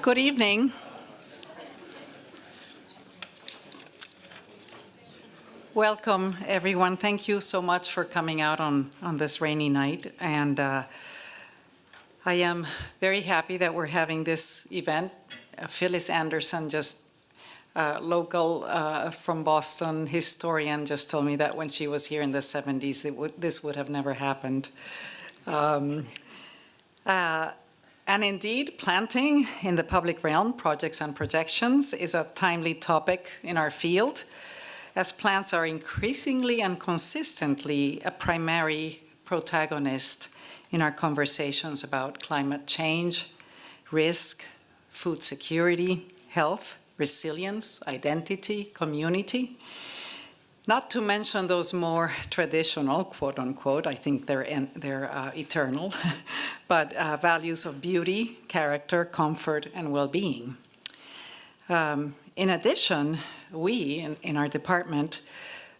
Good evening. Welcome, everyone. Thank you so much for coming out on this rainy night. And I am very happy that we're having this event. Phyllis Anderson, just local from Boston, historian, just told me that when she was here in the 70s, this would have never happened. And indeed, planting in the public realm, projects and projections, is a timely topic in our field, as plants are increasingly and consistently a primary protagonist in our conversations about climate change, risk, food security, health, resilience, identity, community. Not to mention those more traditional, quote unquote, I think they're eternal, but values of beauty, character, comfort, and well-being. In addition, we, in our department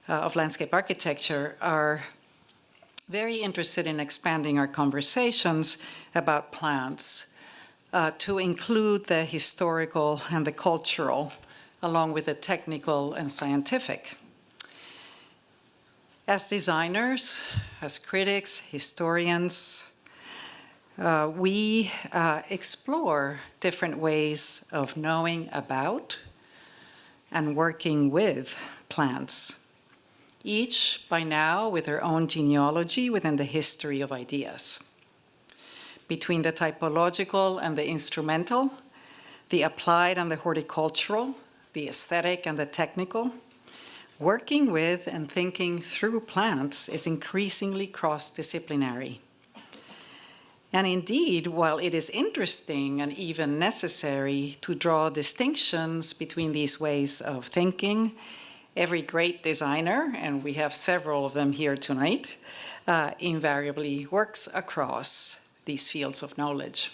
of landscape architecture, are very interested in expanding our conversations about plants to include the historical and the cultural, along with the technical and scientific. As designers, as critics, historians, we explore different ways of knowing about and working with plants, each by now with their own genealogy within the history of ideas. Between the typological and the instrumental, the applied and the horticultural, the aesthetic and the technical, working with and thinking through plants is increasingly cross-disciplinary. And indeed, while it is interesting and even necessary to draw distinctions between these ways of thinking, every great designer, and we have several of them here tonight, invariably works across these fields of knowledge.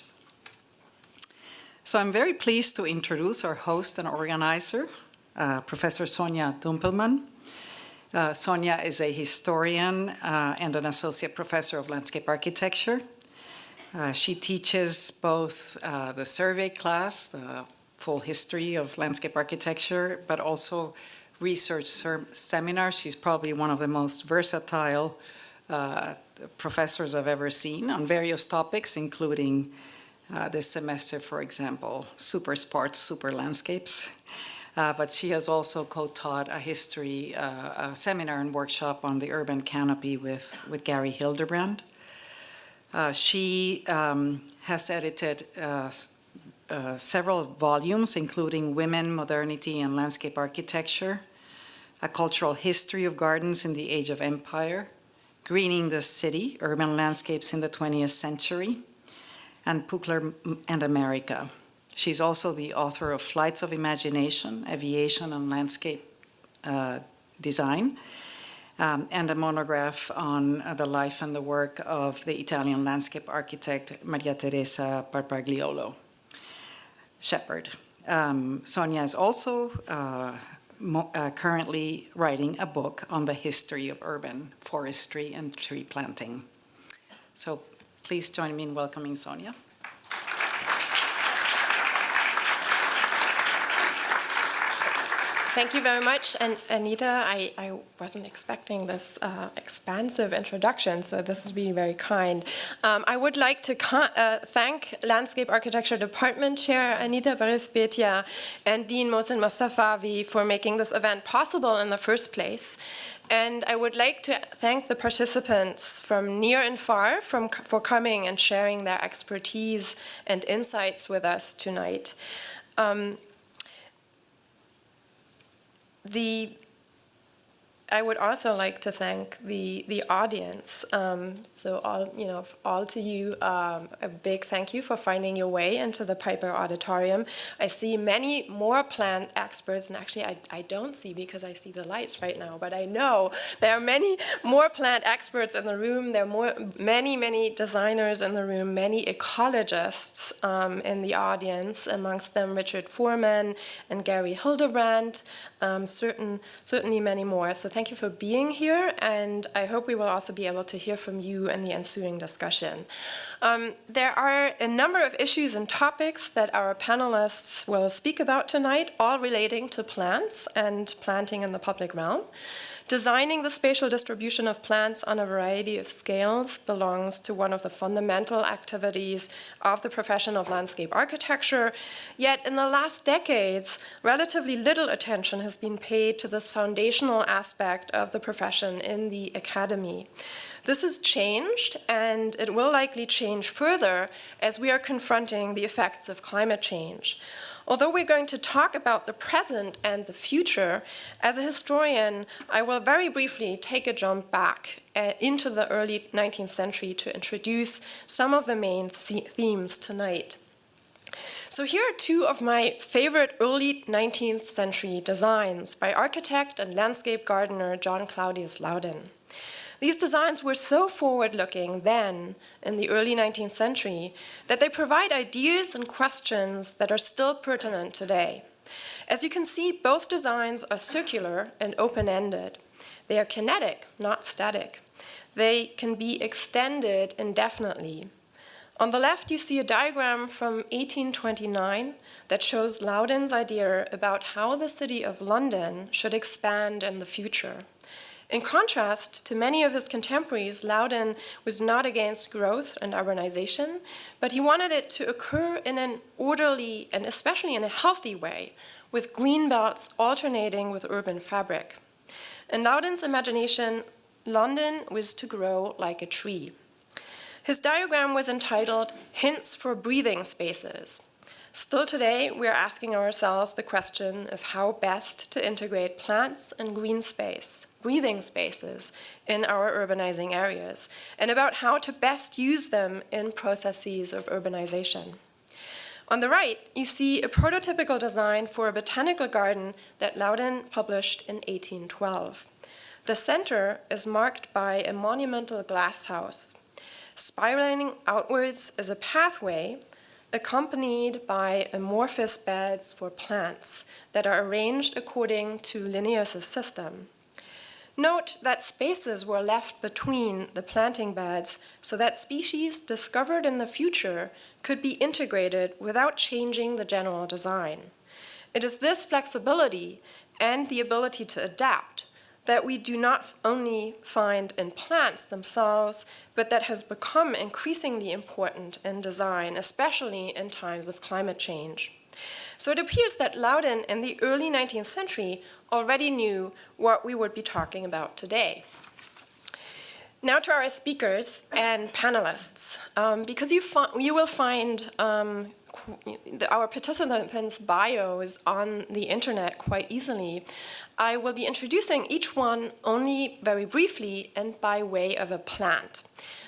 So I'm very pleased to introduce our host and organizer, Professor Sonja Dumpelmann. Sonja is a historian and an associate professor of landscape architecture. She teaches both the survey class, the full history of landscape architecture, but also research seminars. She's probably one of the most versatile professors I've ever seen on various topics, including this semester, for example, super sports, super landscapes. But she has also co-taught a history a seminar and workshop on the urban canopy with Gary Hildebrand. She has edited several volumes, including Women, Modernity, and Landscape Architecture, A Cultural History of Gardens in the Age of Empire, Greening the City, Urban Landscapes in the 20th Century, and Pukler and America. She's also the author of Flights of Imagination, Aviation and Landscape Design, and a monograph on the life and the work of the Italian landscape architect Maria Teresa Parpagliolo Shepherd. Sonja is also currently writing a book on the history of urban forestry and tree planting. So please join me in welcoming Sonja. Thank you very much, and Anita, I wasn't expecting this expansive introduction, so this is really very kind. I would like to thank Landscape Architecture Department Chair Anita Berrizbeitia and Dean Mohsen Mostafavi for making this event possible in the first place. And I would like to thank the participants from near and far for coming and sharing their expertise and insights with us tonight. I would also like to thank the audience. So all to you, a big thank you for finding your way into the Piper Auditorium. I see many more plant experts, and actually I don't see because I see the lights right now, but I know there are many more plant experts in the room. There are many designers in the room, many ecologists in the audience, amongst them Richard Foreman and Gary Hildebrand. certainly many more. So thank you for being here, and I hope we will also be able to hear from you in the ensuing discussion. There are a number of issues and topics that our panelists will speak about tonight, all relating to plants and planting in the public realm. Designing the spatial distribution of plants on a variety of scales belongs to one of the fundamental activities of the profession of landscape architecture. Yet in the last decades, relatively little attention has been paid to this foundational aspect of the profession in the academy. This has changed, and it will likely change further as we are confronting the effects of climate change. Although we're going to talk about the present and the future, as a historian, I will very briefly take a jump back into the early 19th century to introduce some of the main themes tonight. So here are two of my favorite early 19th century designs by architect and landscape gardener John Claudius Loudon. These designs were so forward-looking then, in the early 19th century, that they provide ideas and questions that are still pertinent today. As you can see, both designs are circular and open-ended. They are kinetic, not static. They can be extended indefinitely. On the left, you see a diagram from 1829 that shows Loudon's idea about how the city of London should expand in the future. In contrast to many of his contemporaries, Loudon was not against growth and urbanization, but he wanted it to occur in an orderly and especially in a healthy way, with green belts alternating with urban fabric. In Loudon's imagination, London was to grow like a tree. His diagram was entitled Hints for Breathing Spaces. Still today, we are asking ourselves the question of how best to integrate plants and green space, breathing spaces, in our urbanizing areas, and about how to best use them in processes of urbanization. On the right, you see a prototypical design for a botanical garden that Loudon published in 1812. The center is marked by a monumental glass house. Spiraling outwards is a pathway accompanied by amorphous beds for plants that are arranged according to Linnaeus' system. Note that spaces were left between the planting beds so that species discovered in the future could be integrated without changing the general design. It is this flexibility and the ability to adapt that we do not only find in plants themselves, but that has become increasingly important in design, especially in times of climate change. So it appears that Loudon in the early 19th century already knew what we would be talking about today. Now to our speakers and panelists. Because you will find our participants' bios on the internet quite easily, I will be introducing each one only very briefly and by way of a plant.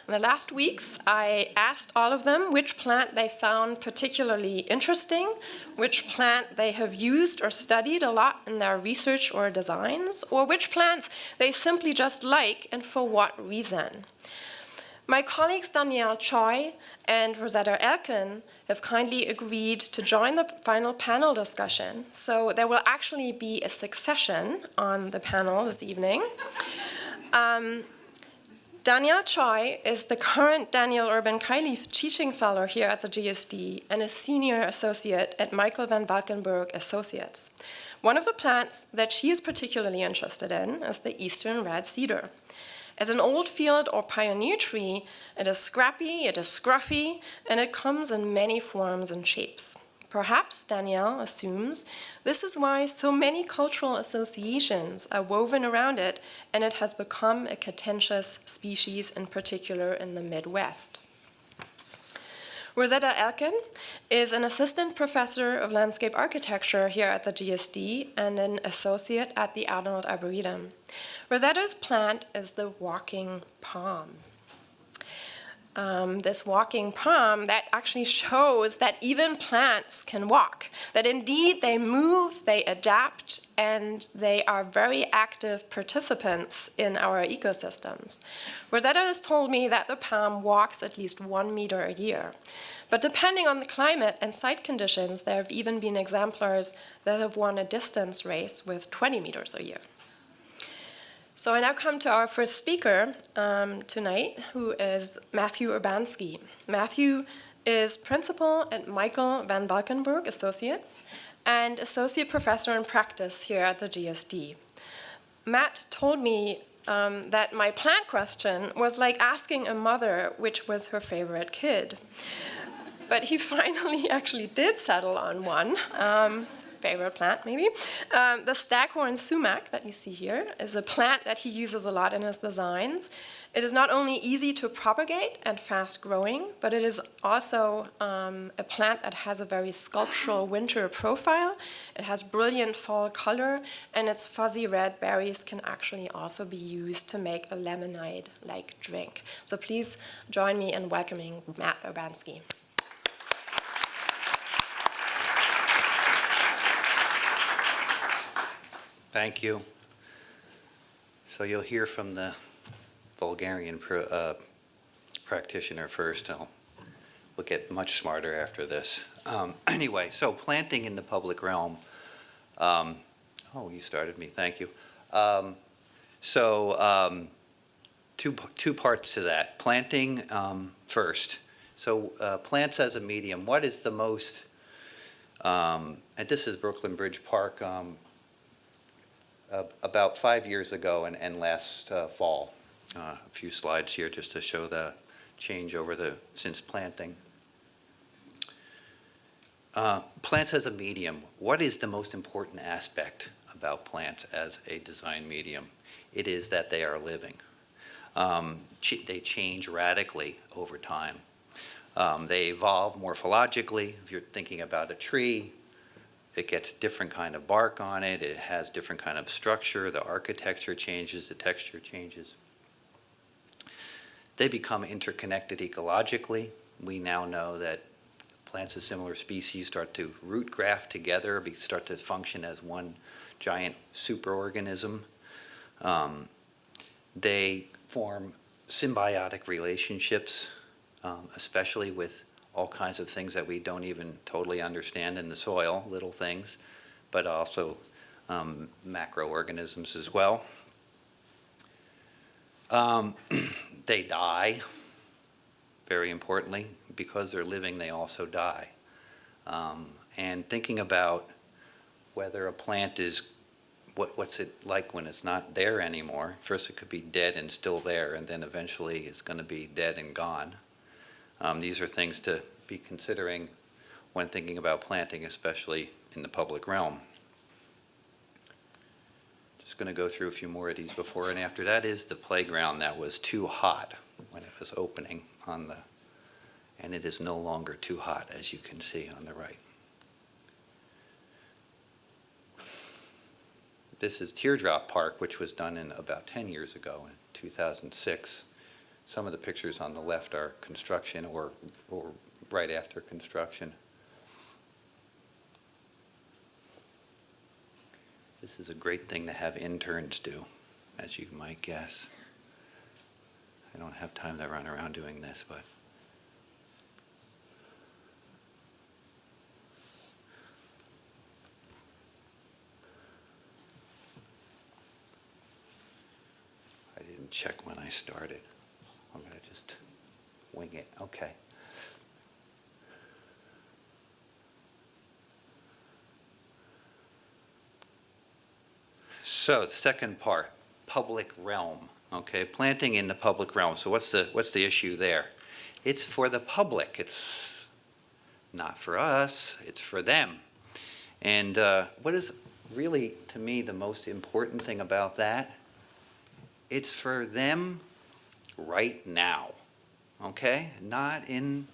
In the last weeks, I asked all of them which plant they found particularly interesting, which plant they have used or studied a lot in their research or designs, or which plants they simply just like and for what reason. My colleagues Danielle Choi and Rosetta Elkin have kindly agreed to join the final panel discussion, so there will actually be a succession on the panel this evening. Danielle Choi is the current Daniel Urban Kiley Teaching Fellow here at the GSD and a Senior Associate at Michael van Valkenburg Associates. One of the plants that she is particularly interested in is the Eastern Red Cedar. As an old field or pioneer tree, it is scrappy, it is scruffy, and it comes in many forms and shapes. Perhaps, Danielle assumes, this is why so many cultural associations are woven around it, and it has become a contentious species, in particular in the Midwest. Rosetta Elkin is an assistant professor of landscape architecture here at the GSD and an associate at the Arnold Arboretum. Rosetta's plant is the walking palm. this walking palm that actually shows that even plants can walk, that indeed they move, they adapt, and they are very active participants in our ecosystems. Rosetta has told me that the palm walks at least 1 meter a year. But depending on the climate and site conditions, there have even been exemplars that have won a distance race with 20 meters a year. So I now come to our first speaker tonight, who is Matthew Urbanski. Matthew is principal at Michael van Valkenburg Associates and associate professor in practice here at the GSD. Matt told me that my plant question was like asking a mother which was her favorite kid. But he finally actually did settle on one. Favorite plant, maybe. The staghorn sumac that you see here is a plant that he uses a lot in his designs. It is not only easy to propagate and fast growing, but it is also a plant that has a very sculptural winter profile. It has brilliant fall color, and its fuzzy red berries can actually also be used to make a lemonade-like drink. So please join me in welcoming Matt Urbanski. Thank you. So you'll hear from the Bulgarian practitioner first. We'll get much smarter after this. Anyway, so planting in the public realm. Oh, you started me, thank you. Two parts to that. Planting first. So plants as a medium, what is the most, and this is Brooklyn Bridge Park, about 5 years ago and last fall. A few slides here just to show the change since planting. Plants as a medium. What is the most important aspect about plants as a design medium? It is that they are living. They change radically over time. They evolve morphologically. If you're thinking about a tree, it gets different kind of bark on it. It has different kind of structure. The architecture changes. The texture changes. They become interconnected ecologically. We now know that plants of similar species start to root graft together, start to function as one giant superorganism. They form symbiotic relationships, especially with all kinds of things that we don't even totally understand in the soil, little things, but also macroorganisms as well. They die, very importantly. Because they're living, they also die. And thinking about whether a plant is, what's it like when it's not there anymore? First it could be dead and still there, and then eventually it's going to be dead and gone. These are things to be considering when thinking about planting, especially in the public realm. Just going to go through a few more of these before and after. That is the playground that was too hot when it was opening and it is no longer too hot, as you can see on the right. This is Teardrop Park, which was done in about 10 years ago, in 2006. Some of the pictures on the left are construction or right after construction. This is a great thing to have interns do, as you might guess. I don't have time to run around doing this, but I didn't check when I started. I'm going to just wing it. Okay. So the second part, public realm. Okay, planting in the public realm. So what's the issue there? It's for the public. It's not for us. It's for them. And what is really, to me, the most important thing about that? It's for them right now. Okay? Not in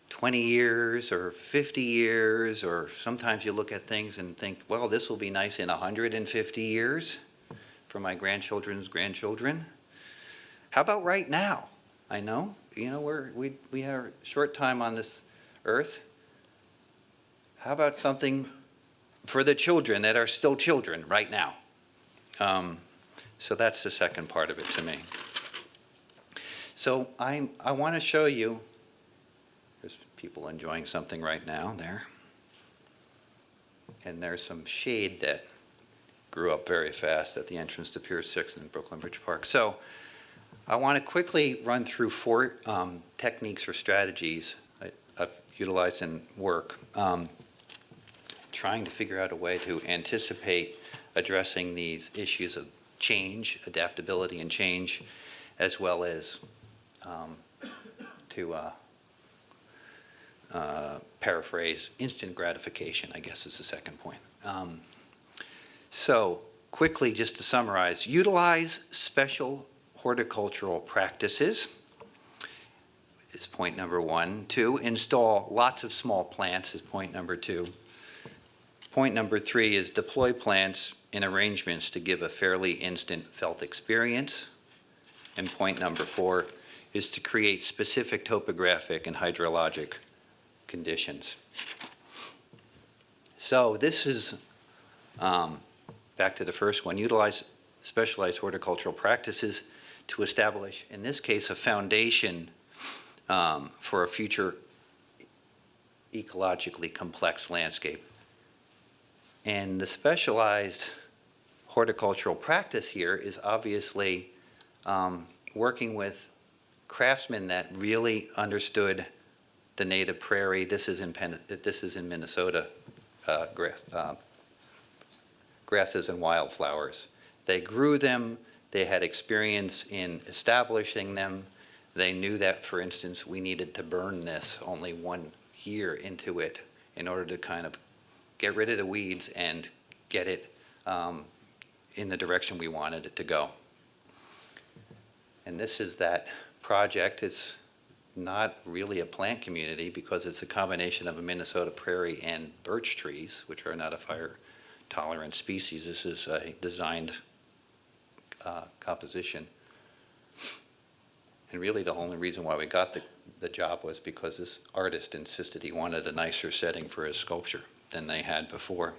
20 years or 50 years, or sometimes you look at things and think, well, this will be nice in 150 years for my grandchildren's grandchildren. How about right now? I know, you know, we have a short time on this earth. How about something for the children that are still children right now? So that's the second part of it to me. So I want to show you, there's people enjoying something right now there. And there's some shade that grew up very fast at the entrance to Pier 6 in Brooklyn Bridge Park. So I want to quickly run through 4 techniques or strategies I've utilized in work, trying to figure out a way to anticipate addressing these issues of change, adaptability and change, as well as to paraphrase, instant gratification, I guess is the second point. So quickly, just to summarize, utilize special horticultural practices is point number 1. 2, install lots of small plants is point number 2. Point number 3 is deploy plants in arrangements to give a fairly instant felt experience. And point number 4 is to create specific topographic and hydrologic conditions. So this is, back to the first one, utilize specialized horticultural practices to establish, in this case, a foundation for a future ecologically complex landscape. And the specialized horticultural practice here is obviously working with craftsmen that really understood the native prairie. This is in Minnesota, grasses and wildflowers. They grew them. They had experience in establishing them. They knew that, for instance, we needed to burn this only 1 year into it in order to kind of get rid of the weeds and get it in the direction we wanted it to go. And this is that project. It's not really a plant community because it's a combination of a Minnesota prairie and birch trees, which are not a fire-tolerant species. This is a designed composition. And really the only reason why we got the job was because this artist insisted he wanted a nicer setting for his sculpture than they had before.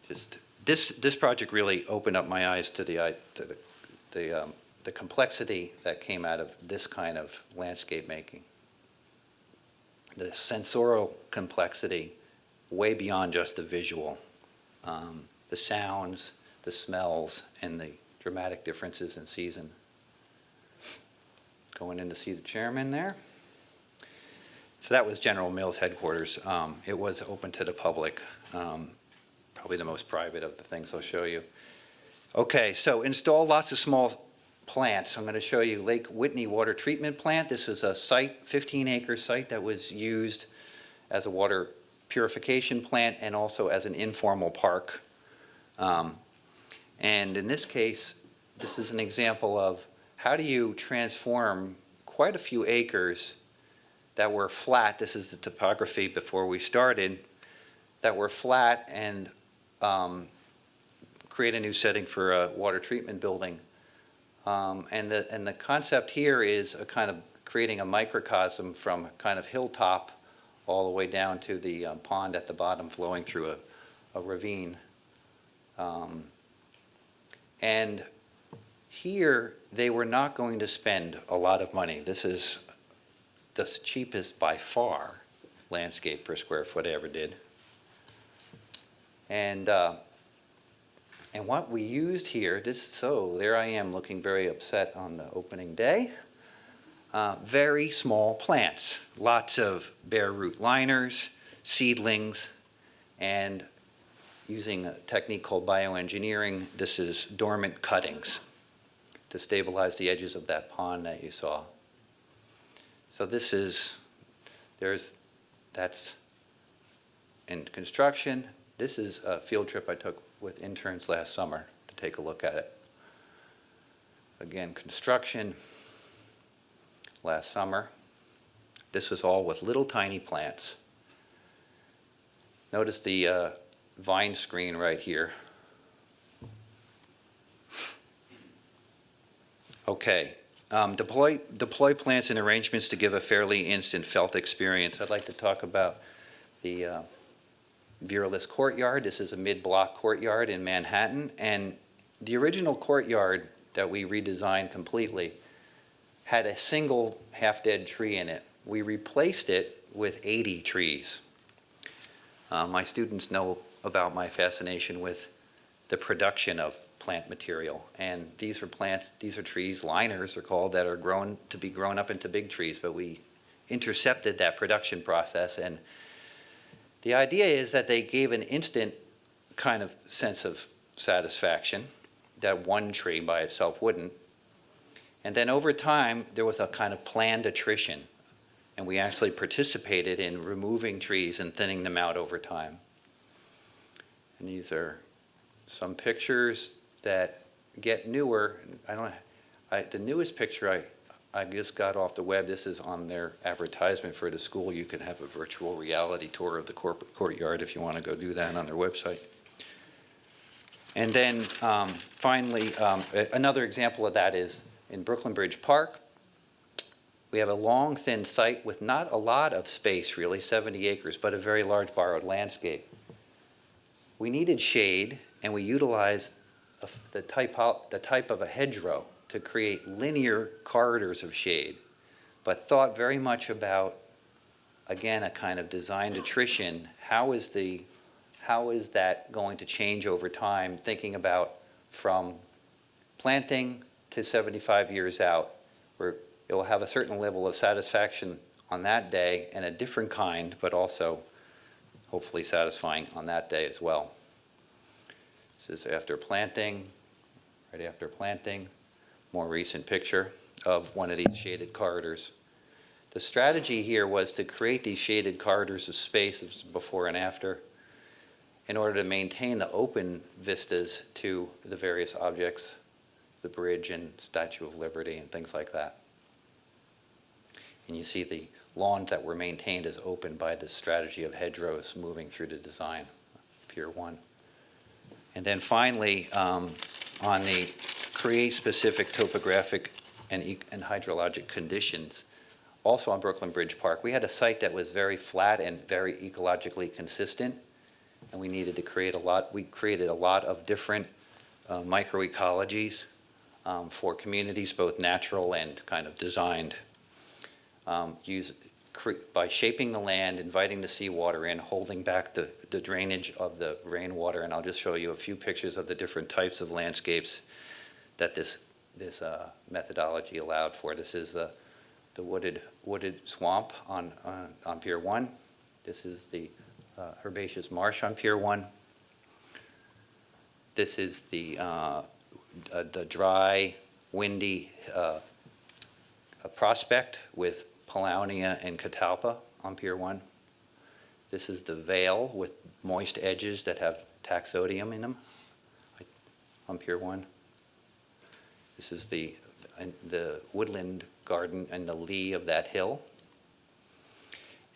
Just this project really opened up my eyes to the complexity that came out of this kind of landscape making. The sensorial complexity way beyond just the visual. The sounds, the smells, and the dramatic differences in season. Going in to see the chairman there. So that was General Mills headquarters. It was open to the public, probably the most private of the things I'll show you. Okay, so install lots of small plants. I'm going to show you Lake Whitney Water Treatment Plant. This was a site, 15-acre site that was used as a water purification plant and also as an informal park. And in this case, this is an example of how do you transform quite a few acres that were flat. This is the topography before we started, that were flat, and create a new setting for a water treatment building. And the concept here is a kind of creating a microcosm from kind of hilltop all the way down to the pond at the bottom flowing through a ravine. And here they were not going to spend a lot of money. This is the cheapest by far landscape per square foot I ever did. And what we used here, so there I am looking very upset on the opening day. Very small plants, lots of bare root liners, seedlings, and using a technique called bioengineering, this is dormant cuttings to stabilize the edges of that pond that you saw. So this is, that's in construction. This is a field trip I took with interns last summer to take a look at it. Again, construction last summer. This was all with little tiny plants. Notice the vine screen right here. Okay, Deploy plants and arrangements to give a fairly instant felt experience. I'd like to talk about the Veralis Courtyard. This is a mid-block courtyard in Manhattan, and the original courtyard that we redesigned completely had a single half-dead tree in it. We replaced it with 80 trees. My students know about my fascination with the production of plant material, and these are plants, these are trees, liners are called, that are grown to be grown up into big trees, but we intercepted that production process, and the idea is that they gave an instant kind of sense of satisfaction that one tree by itself wouldn't. And then over time, there was a kind of planned attrition, and we actually participated in removing trees and thinning them out over time. And these are some pictures that get newer. The newest picture I just got off the web. This is on their advertisement for the school. You can have a virtual reality tour of the courtyard if you want to go do that on their website. And then finally, another example of that is in Brooklyn Bridge Park. We have a long, thin site with not a lot of space, really, 70 acres, but a very large borrowed landscape. We needed shade, and we utilized the type of a hedgerow to create linear corridors of shade, but thought very much about, again, a kind of designed attrition. How is that going to change over time, thinking about from planting to 75 years out, where it will have a certain level of satisfaction on that day and a different kind, but also hopefully satisfying on that day as well. This is after planting, right after planting, more recent picture of one of these shaded corridors. The strategy here was to create these shaded corridors of space before and after in order to maintain the open vistas to the various objects, the bridge and Statue of Liberty and things like that. And you see the lawns that were maintained as open by this strategy of hedgerows moving through the design, Pier 1. And then finally, on the create specific topographic and hydrologic conditions, also on Brooklyn Bridge Park, we had a site that was very flat and very ecologically consistent, and we needed to create a lot. We created a lot of different microecologies for communities, both natural and kind of designed. By shaping the land, inviting the seawater in, holding back the drainage of the rainwater, and I'll just show you a few pictures of the different types of landscapes that this methodology allowed for. This is the wooded swamp on Pier 1. This is the herbaceous marsh on Pier 1. This is the dry, windy prospect with Paulownia and Catalpa on Pier 1. This is the vale with moist edges that have taxodium in them on Pier 1. This is the woodland garden and the lee of that hill.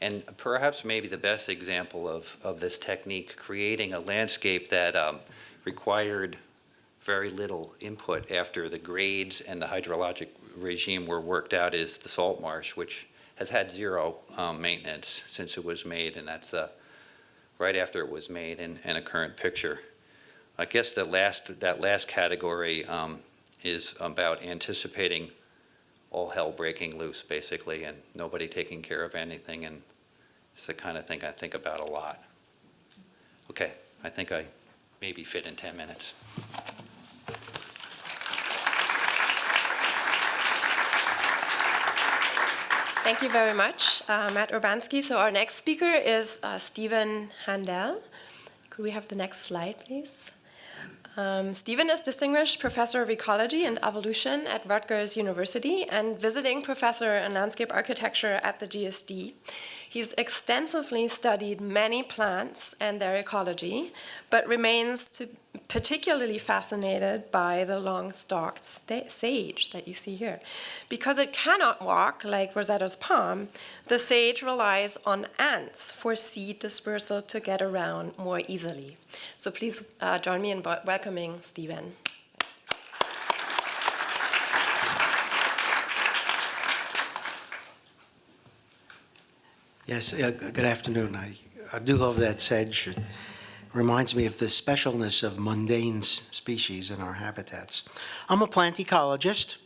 And perhaps maybe the best example of this technique, creating a landscape that required very little input after the grades and the hydrologic regime were worked out, is the salt marsh, which has had zero maintenance since it was made, and that's right after it was made in a current picture. I guess that last category is about anticipating all hell breaking loose, basically, and nobody taking care of anything, and it's the kind of thing I think about a lot. Okay, I think I maybe fit in 10 minutes. Thank you very much, Matt Urbanski. So our next speaker is Stephen Handel. Could we have the next slide, please? Stephen is Distinguished Professor of Ecology and Evolution at Rutgers University and visiting professor in landscape architecture at the GSD. He's extensively studied many plants and their ecology, but remains particularly fascinated by the long-stalked sage that you see here. Because it cannot walk like Rosetta's palm, the sage relies on ants for seed dispersal to get around more easily. So please join me in welcoming Stephen. Yes, good afternoon. I do love that sedge. It reminds me of the specialness of mundane species in our habitats. I'm a plant ecologist,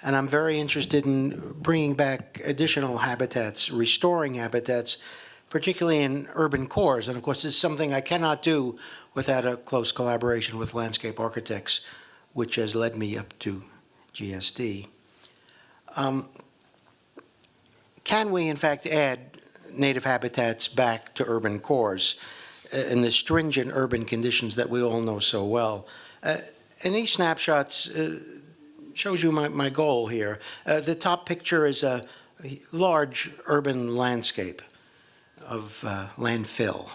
and I'm very interested in bringing back additional habitats, restoring habitats, particularly in urban cores. And of course, this is something I cannot do without a close collaboration with landscape architects, which has led me up to GSD. Can we, in fact, add native habitats back to urban cores in the stringent urban conditions that we all know so well? And these snapshots shows you my goal here. The top picture is a large urban landscape of landfill.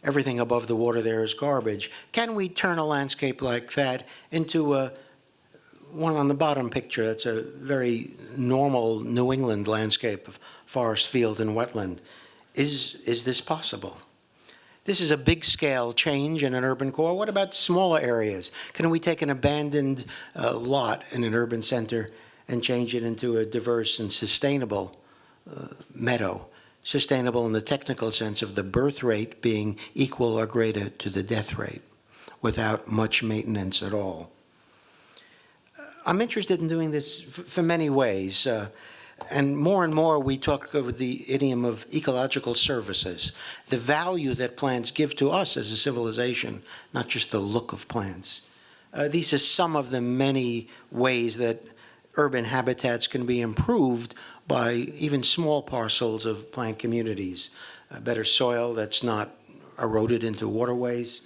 Everything above the water there is garbage. Can we turn a landscape like that into one on the bottom picture? That's a very normal New England landscape of forest, field, and wetland. Is this possible? This is a big-scale change in an urban core. What about smaller areas? Can we take an abandoned lot in an urban center and change it into a diverse and sustainable meadow? Sustainable in the technical sense of the birth rate being equal or greater to the death rate without much maintenance at all. I'm interested in doing this for many ways. And more we talk of the idiom of ecological services, the value that plants give to us as a civilization, not just the look of plants. These are some of the many ways that urban habitats can be improved by even small parcels of plant communities. Better soil that's not eroded into waterways,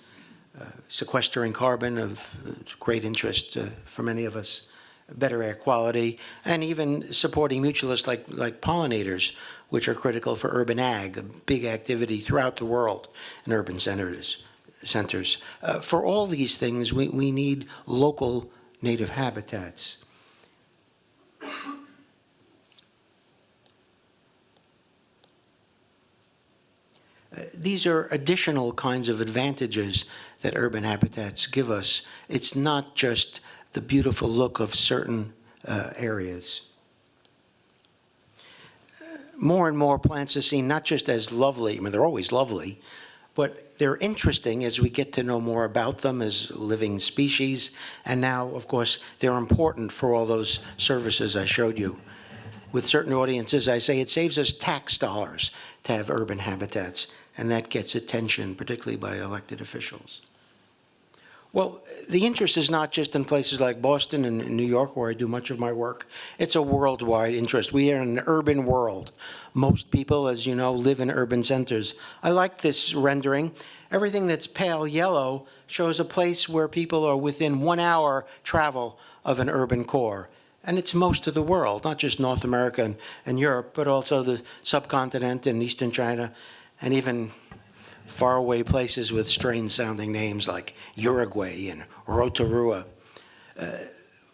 sequestering carbon of great interest for many of us, better air quality, and even supporting mutualists like pollinators, which are critical for urban ag, a big activity throughout the world in urban centers. For all these things, we need local native habitats. These are additional kinds of advantages that urban habitats give us. It's not just the beautiful look of certain areas. More and more plants are seen not just as lovely, I mean, they're always lovely, but they're interesting as we get to know more about them as living species. And now, of course, they're important for all those services I showed you. With certain audiences, I say it saves us tax dollars to have urban habitats, and that gets attention, particularly by elected officials. Well, the interest is not just in places like Boston and New York, where I do much of my work. It's a worldwide interest. We are in an urban world. Most people, as you know, live in urban centers. I like this rendering. Everything that's pale yellow shows a place where people are within 1 hour travel of an urban core. And it's most of the world, not just North America and Europe, but also the subcontinent and Eastern China, and even faraway places with strange sounding names like Uruguay and Rotorua.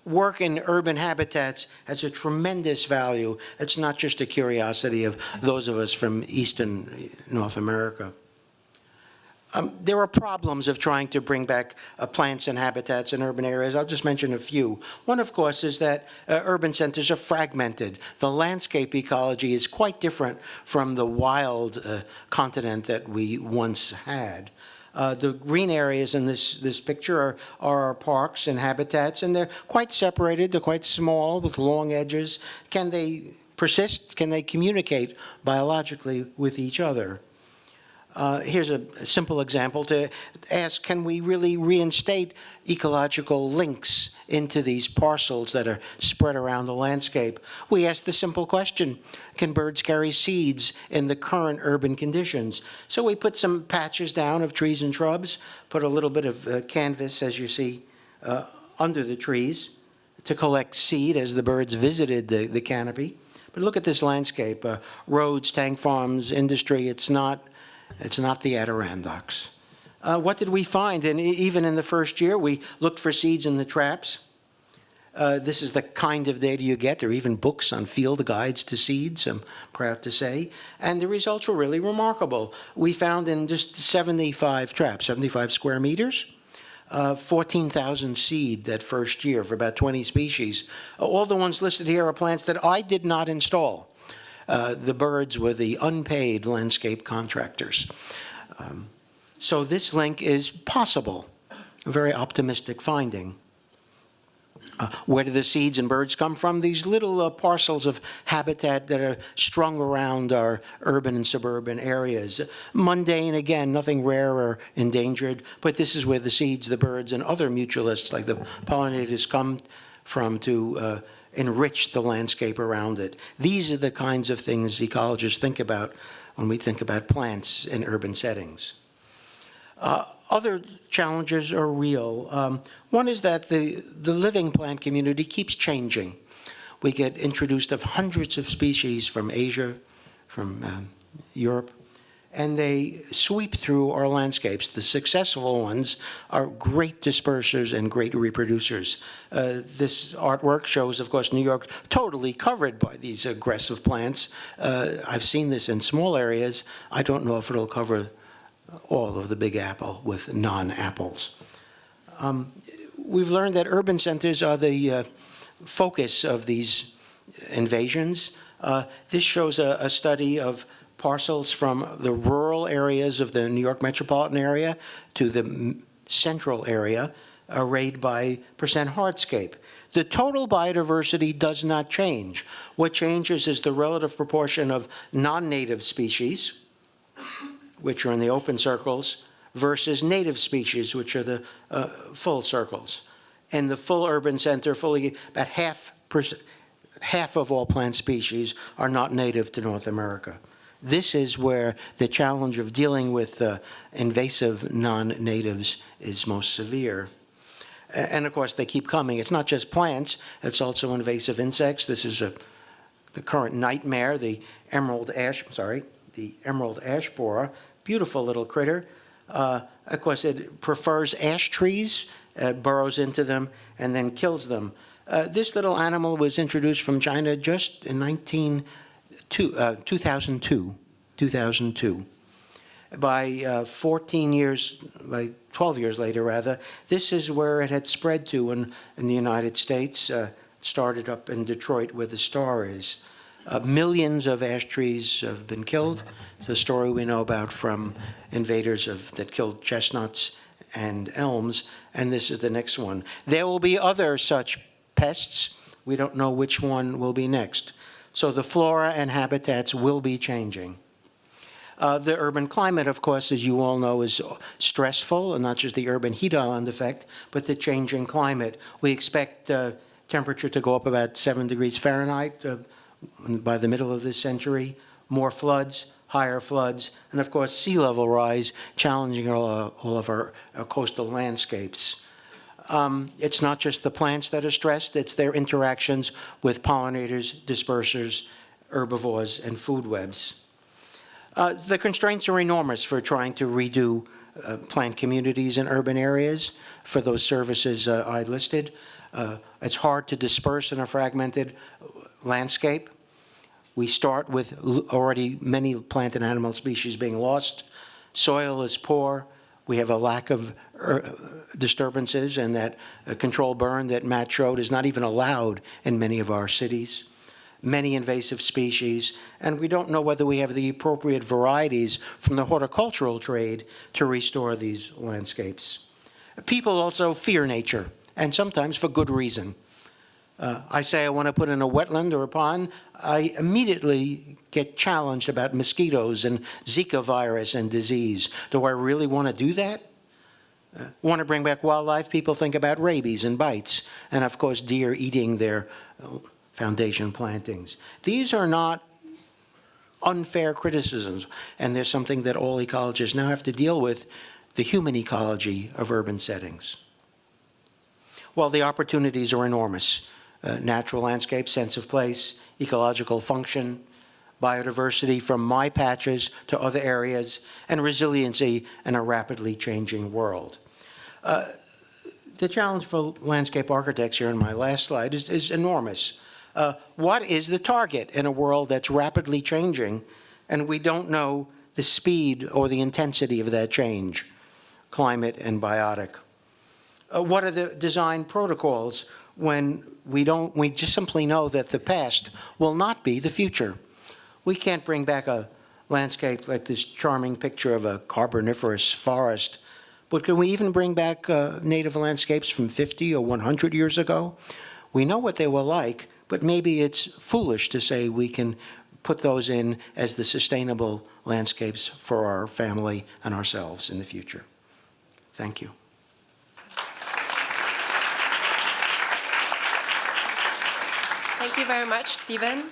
Work in urban habitats has a tremendous value. It's not just a curiosity of those of us from Eastern North America. There are problems of trying to bring back plants and habitats in urban areas. I'll just mention a few. One, of course, is that urban centers are fragmented. The landscape ecology is quite different from the wild continent that we once had. The green areas in this picture are our parks and habitats, and they're quite separated. They're quite small with long edges. Can they persist? Can they communicate biologically with each other? Here's a simple example to ask, can we really reinstate ecological links into these parcels that are spread around the landscape? We ask the simple question, can birds carry seeds in the current urban conditions? So we put some patches down of trees and shrubs, put a little bit of canvas, as you see, under the trees to collect seed as the birds visited the canopy. But look at this landscape, roads, tank farms, industry. It's not the Adirondacks. What did we find? And even in the first year, we looked for seeds in the traps. This is the kind of data you get. There are even books on field guides to seeds, I'm proud to say. And the results were really remarkable. We found in just 75 traps, 75 square meters, 14,000 seed that first year for about 20 species. All the ones listed here are plants that I did not install. The birds were the unpaid landscape contractors. So this link is possible, a very optimistic finding. Where do the seeds and birds come from? These little parcels of habitat that are strung around our urban and suburban areas. Mundane, again, nothing rare or endangered, but this is where the seeds, the birds, and other mutualists like the pollinators come from to enrich the landscape around it. These are the kinds of things ecologists think about when we think about plants in urban settings. Other challenges are real. One is that the living plant community keeps changing. We get introduced of hundreds of species from Asia, from Europe, and they sweep through our landscapes. The successful ones are great dispersers and great reproducers. This artwork shows, of course, New York totally covered by these aggressive plants. I've seen this in small areas. I don't know if it'll cover all of the Big Apple with non-apples. We've learned that urban centers are the focus of these invasions. This shows a study of parcels from the rural areas of the New York metropolitan area to the central area, arrayed by percent hardscape. The total biodiversity does not change. What changes is the relative proportion of non-native species, which are in the open circles, versus native species, which are the full circles. In the full urban center, about half of all plant species are not native to North America. This is where the challenge of dealing with invasive non-natives is most severe. And of course, they keep coming. It's not just plants, it's also invasive insects. This is the current nightmare, the emerald ash borer, beautiful little critter. Of course, it prefers ash trees, burrows into them, and then kills them. This little animal was introduced from China just in 2002. By 12 years later, rather, this is where it had spread to in the United States. It started up in Detroit, where the Star is. Millions of ash trees have been killed. It's the story we know about from invaders that killed chestnuts and elms, and this is the next one. There will be other such pests. We don't know which one will be next. So the flora and habitats will be changing. The urban climate, of course, as you all know, is stressful, and not just the urban heat island effect, but the changing climate. We expect temperature to go up about 7 degrees Fahrenheit by the middle of this century, more floods, higher floods, and of course sea level rise, challenging all of our coastal landscapes. It's not just the plants that are stressed, it's their interactions with pollinators, dispersers, herbivores, and food webs. The constraints are enormous for trying to redo plant communities in urban areas for those services I listed. It's hard to disperse in a fragmented landscape. We start with already many plant and animal species being lost. Soil is poor. We have a lack of disturbances, and that controlled burn that Matt showed is not even allowed in many of our cities. Many invasive species, and we don't know whether we have the appropriate varieties from the horticultural trade to restore these landscapes. People also fear nature, and sometimes for good reason. I say I want to put in a wetland or a pond, I immediately get challenged about mosquitoes and Zika virus and disease. Do I really want to do that? Want to bring back wildlife? People think about rabies and bites, and of course deer eating their foundation plantings. These are not unfair criticisms, and there's something that all ecologists now have to deal with, the human ecology of urban settings. Well, the opportunities are enormous. Natural landscape, sense of place, ecological function, biodiversity from my patches to other areas, and resiliency in a rapidly changing world. The challenge for landscape architects here in my last slide is enormous. What is the target in a world that's rapidly changing, and we don't know the speed or the intensity of that change, climate and biotic? What are the design protocols when we just simply know that the past will not be the future? We can't bring back a landscape like this charming picture of a carboniferous forest, but can we even bring back native landscapes from 50 or 100 years ago? We know what they were like, but maybe it's foolish to say we can put those in as the sustainable landscapes for our family and ourselves in the future. Thank you. Thank you very much, Stephen.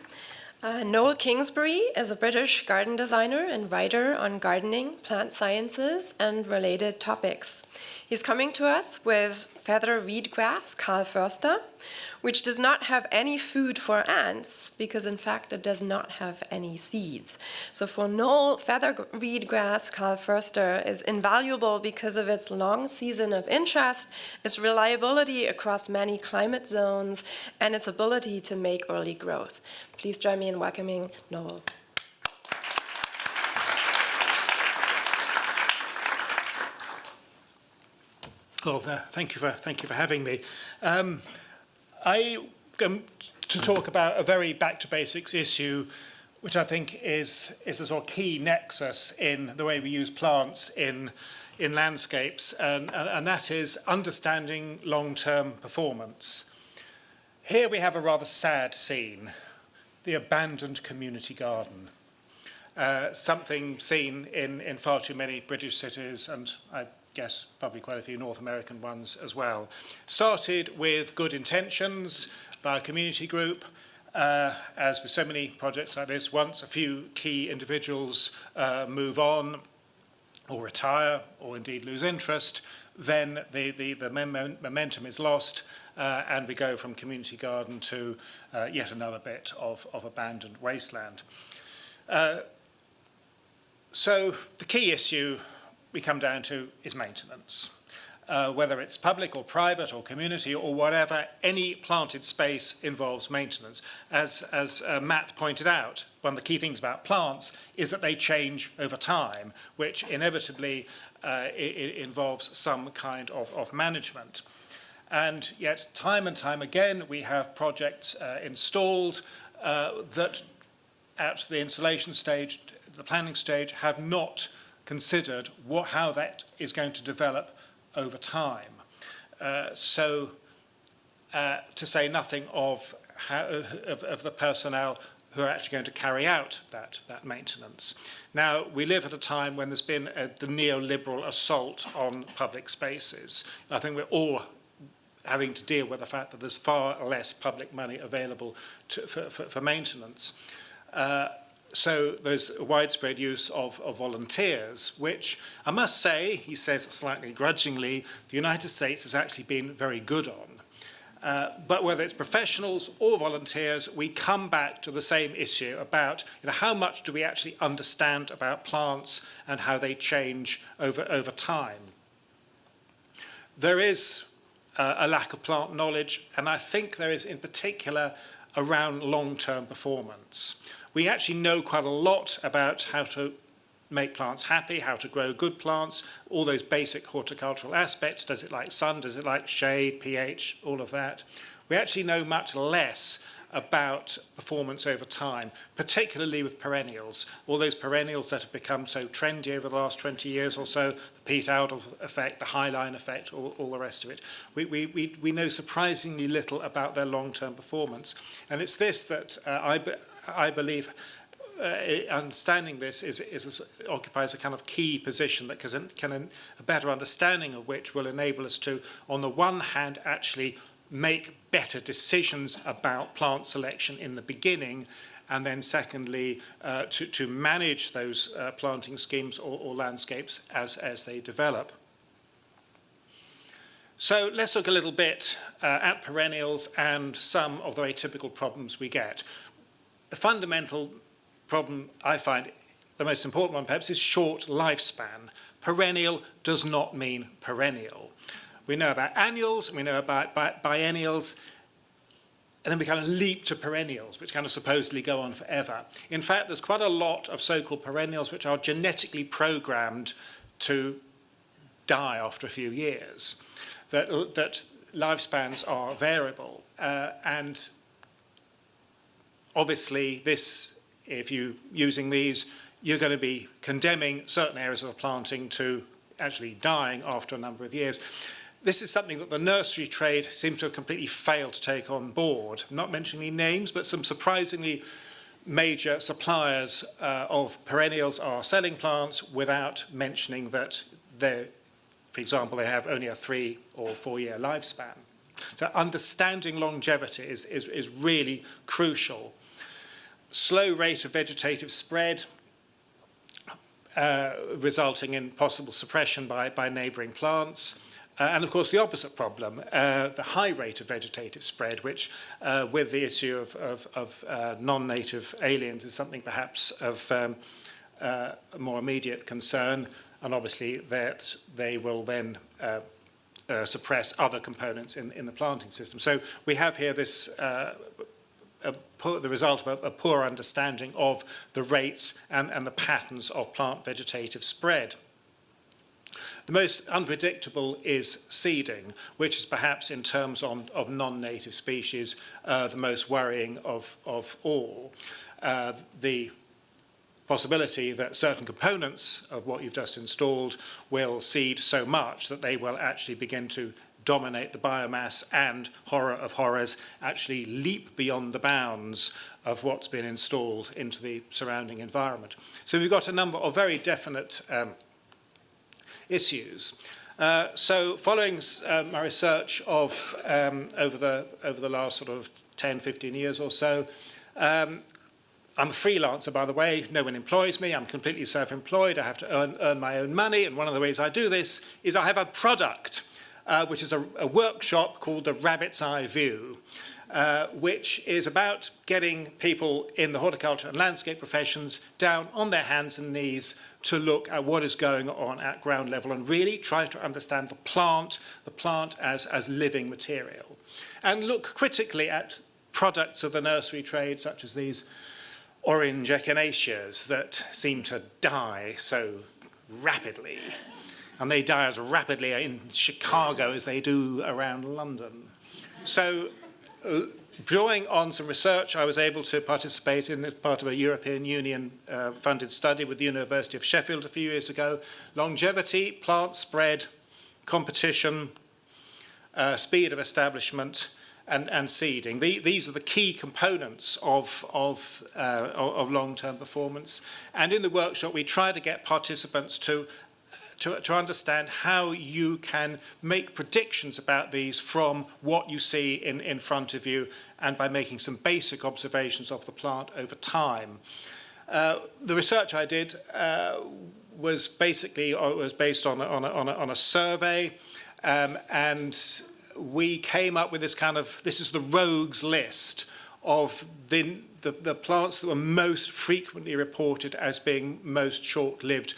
Noel Kingsbury is a British garden designer and writer on gardening, plant sciences, and related topics. He's coming to us with feather reed grass, Karl Förster, which does not have any food for ants, because in fact it does not have any seeds. So for Noel, feather reed grass, Karl Förster, is invaluable because of its long season of interest, its reliability across many climate zones, and its ability to make early growth. Please join me in welcoming Noel. Well, thank you for having me. I am to talk about a very back to basics issue, which I think is a sort of key nexus in the way we use plants in landscapes, and that is understanding long-term performance. Here we have a rather sad scene, the abandoned community garden. Something seen in far too many British cities, and I guess probably quite a few North American ones as well. Started with good intentions by a community group. As with so many projects like this, once a few key individuals move on or retire or indeed lose interest, then the momentum is lost and we go from community garden to yet another bit of abandoned wasteland. So the key issue we come down to is maintenance. Whether it's public or private or community or whatever, any planted space involves maintenance. As Matt pointed out, one of the key things about plants is that they change over time, which inevitably it involves some kind of management. And yet, time and time again, we have projects installed that at the installation stage, the planning stage, have not considered how that is going to develop over time. To say nothing of the personnel who are actually going to carry out that maintenance. Now, we live at a time when there's been the neoliberal assault on public spaces. I think we're all having to deal with the fact that there's far less public money available for maintenance. So there's a widespread use of volunteers, which I must say, he says slightly grudgingly, the United States has actually been very good on. But whether it's professionals or volunteers, we come back to the same issue about how much do we actually understand about plants and how they change over time. There is a lack of plant knowledge, and I think there is in particular around long-term performance. We actually know quite a lot about how to make plants happy, how to grow good plants, all those basic horticultural aspects. Does it like sun? Does it like shade, pH, all of that? We actually know much less about performance over time, particularly with perennials. All those perennials that have become so trendy over the last 20 years or so, the peat alder effect, the highline effect, all the rest of it. We know surprisingly little about their long-term performance. And it's this that I believe understanding this occupies a kind of key position that a better understanding of which will enable us to, on the one hand, actually make better decisions about plant selection in the beginning, and then secondly, to manage those planting schemes or landscapes as they develop. So let's look a little bit at perennials and some of the very typical problems we get. The fundamental problem I find, the most important one perhaps, is short lifespan. Perennial does not mean perennial. We know about annuals, we know about biennials, and then we kind of leap to perennials, which kind of supposedly go on forever. In fact, there's quite a lot of so-called perennials which are genetically programmed to die after a few years, that lifespans are variable, and obviously this if you're using these, you're going to be condemning certain areas of a planting to actually dying after a number of years. This is something that the nursery trade seems to have completely failed to take on board. I'm not mentioning any names, but some surprisingly major suppliers of perennials are selling plants without mentioning that they, for example, they have only a 3 or 4 year lifespan. So understanding longevity is really crucial. Slow rate of vegetative spread, resulting in possible suppression by neighbouring plants. And of course the opposite problem, the high rate of vegetative spread, which with the issue of non-native aliens is something perhaps of a more immediate concern, and obviously that they will then suppress other components in the planting system. So we have here this the result of a poor understanding of the rates and the patterns of plant vegetative spread. The most unpredictable is seeding, which is perhaps in terms of non-native species the most worrying of all. The possibility that certain components of what you've just installed will seed so much that they will actually begin to dominate the biomass and, horror of horrors, actually leap beyond the bounds of what's been installed into the surrounding environment. So we've got a number of very definite issues. So following my research of over the last sort of 10, 15 years or so, I'm a freelancer, by the way. No one employs me. I'm completely self-employed. I have to earn my own money. And one of the ways I do this is I have a product, which is a workshop called the Rabbit's Eye View, which is about getting people in the horticulture and landscape professions down on their hands and knees to look at what is going on at ground level and really try to understand the plant as living material. And look critically at products of the nursery trade, such as these orange echinaceas that seem to die so rapidly. And they die as rapidly in Chicago as they do around London. So, drawing on some research, I was able to participate in part of a European Union funded study with the University of Sheffield a few years ago. Longevity, plant spread, competition, speed of establishment, and seeding. These are the key components of long-term performance. And in the workshop, we try to get participants to understand how you can make predictions about these from what you see in front of you and by making some basic observations of the plant over time. The research I did was based on a survey, and we came up with this is the rogues list of the plants that were most frequently reported as being most short-lived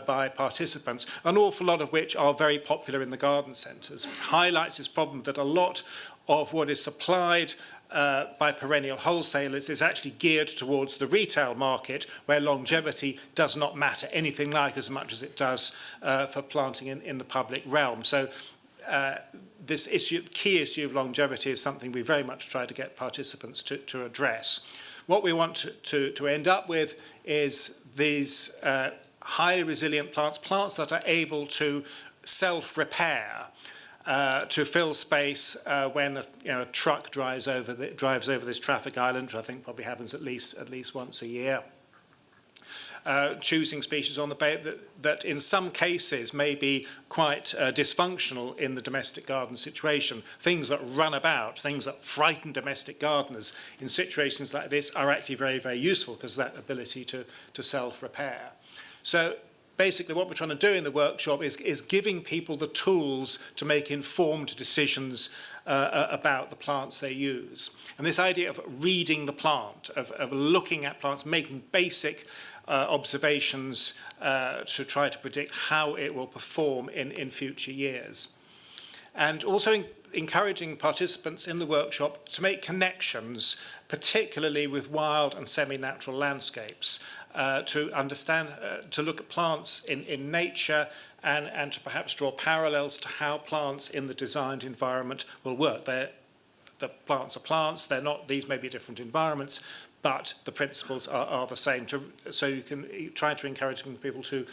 by participants, an awful lot of which are very popular in the garden centres. It highlights this problem that a lot of what is supplied by perennial wholesalers is actually geared towards the retail market, where longevity does not matter anything like as much as it does for planting in the public realm. So this issue, key issue of longevity, is something we very much try to get participants to address. What we want to end up with is these highly resilient plants that are able to self-repair, to fill space when a truck drives over this traffic island, which I think probably happens at least once a year. Choosing species on the basis that in some cases may be quite dysfunctional in the domestic garden situation. Things that run about, things that frighten domestic gardeners in situations like this are actually very, very useful because of that ability to self-repair. So basically what we're trying to do in the workshop is giving people the tools to make informed decisions about the plants they use. And this idea of reading the plant, of looking at plants, making basic observations to try to predict how it will perform in future years. And also encouraging participants in the workshop to make connections, particularly with wild and semi-natural landscapes, to understand, to look at plants in nature and to perhaps draw parallels to how plants in the designed environment will work. The the plants are plants. They're not, these may be different environments, but the principles are the same. So you can try to encourage people to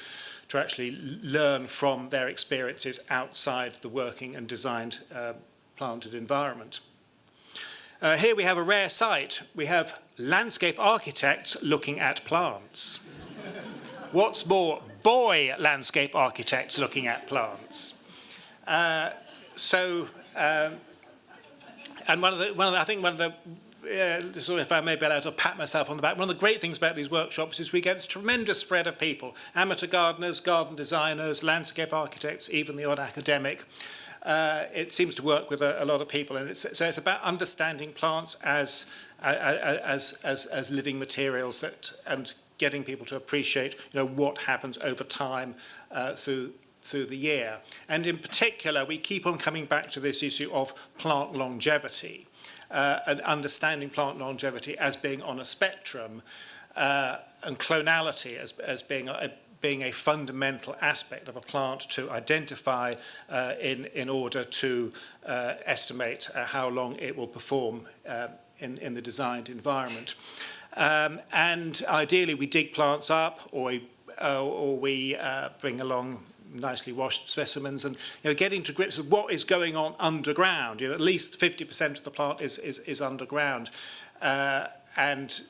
actually learn from their experiences outside the working and designed planted environment. Here we have a rare sight. We have landscape architects looking at plants. What's more, boy landscape architects looking at plants. And one of the sort of, if I may be allowed to pat myself on the back, one of the great things about these workshops is we get this tremendous spread of people: amateur gardeners, garden designers, landscape architects, even the odd academic. It seems to work with a lot of people, and so it's about understanding plants as living materials, and getting people to appreciate, what happens over time through the year. And in particular, we keep on coming back to this issue of plant longevity, and understanding plant longevity as being on a spectrum, and clonality as being a fundamental aspect of a plant to identify in order to estimate how long it will perform in the designed environment. And ideally we dig plants up, or we bring along nicely washed specimens, and getting to grips with what is going on underground. At least 50% of the plant is underground, and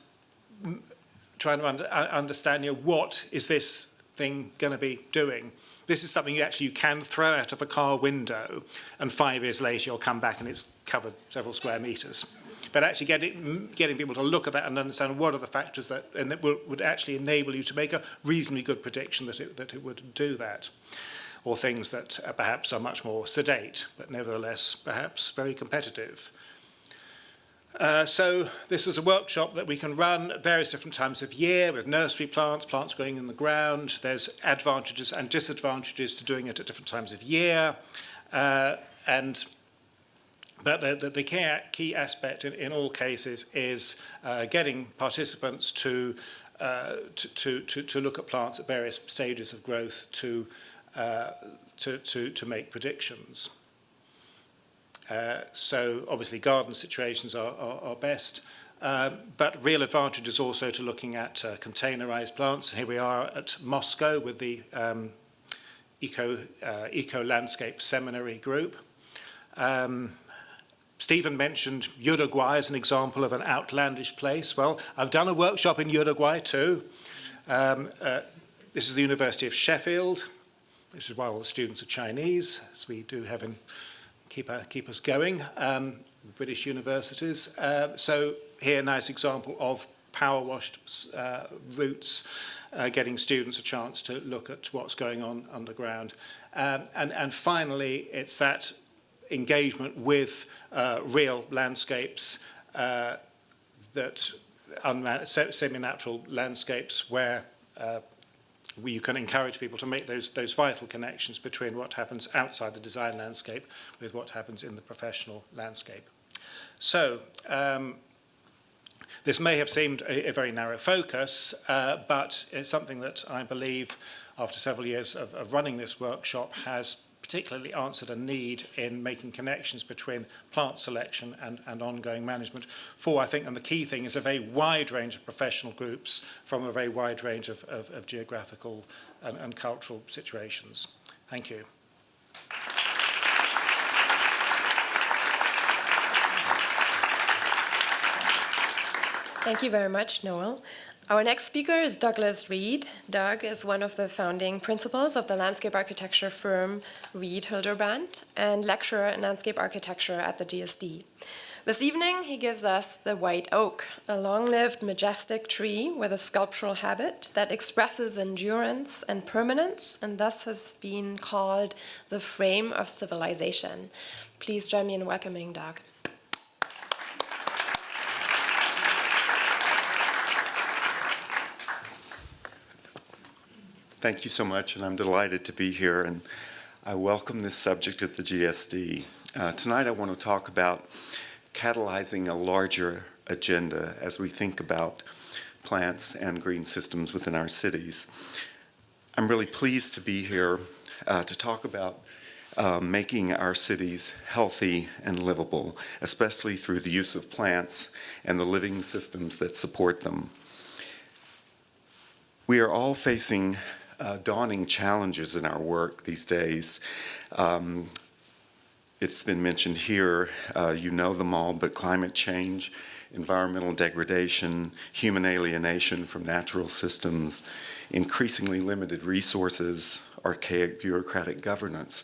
trying to understand what is this thing going to be doing. This is something you can throw out of a car window, and 5 years later you'll come back and it's covered several square meters. But actually getting people to look at that and understand what are the factors and it would actually enable you to make a reasonably good prediction that it would do that. Or things that perhaps are much more sedate, but nevertheless perhaps very competitive. So this is a workshop that we can run at various different times of year with nursery plants growing in the ground. There's advantages and disadvantages to doing it at different times of year. But the key aspect in all cases is getting participants to look at plants at various stages of growth to make predictions. So obviously garden situations are best, but real advantage is also to looking at containerized plants. Here we are at Moscow with the Eco Landscape Seminary group. Stephen mentioned Uruguay as an example of an outlandish place. Well, I've done a workshop in Uruguay too. This is the University of Sheffield. This is why all the students are Chinese, as we do have keep us going, British universities. So here, a nice example of power washed roots, getting students a chance to look at what's going on underground. And finally, it's that engagement with real landscapes, that semi-natural landscapes where you can encourage people to make those vital connections between what happens outside the design landscape with what happens in the professional landscape. So this may have seemed a very narrow focus, but it's something that I believe, after several years of running this workshop, has particularly answered a need in making connections between plant selection and ongoing management for, I think, and the key thing is a very wide range of professional groups from a very wide range of geographical and cultural situations. Thank you. Thank you very much, Noel. Our next speaker is Douglas Reed. Doug is one of the founding principals of the landscape architecture firm Reed Hildebrand and lecturer in landscape architecture at the GSD. This evening, he gives us the white oak, a long-lived, majestic tree with a sculptural habit that expresses endurance and permanence, and thus has been called the frame of civilization. Please join me in welcoming Doug. Thank you so much, and I'm delighted to be here, and I welcome this subject at the GSD. Tonight I want to talk about catalyzing a larger agenda as we think about plants and green systems within our cities. I'm really pleased to be here to talk about making our cities healthy and livable, especially through the use of plants and the living systems that support them. We are all facing daunting challenges in our work these days. It's been mentioned here, you know them all, but climate change, environmental degradation, human alienation from natural systems, increasingly limited resources, archaic bureaucratic governance,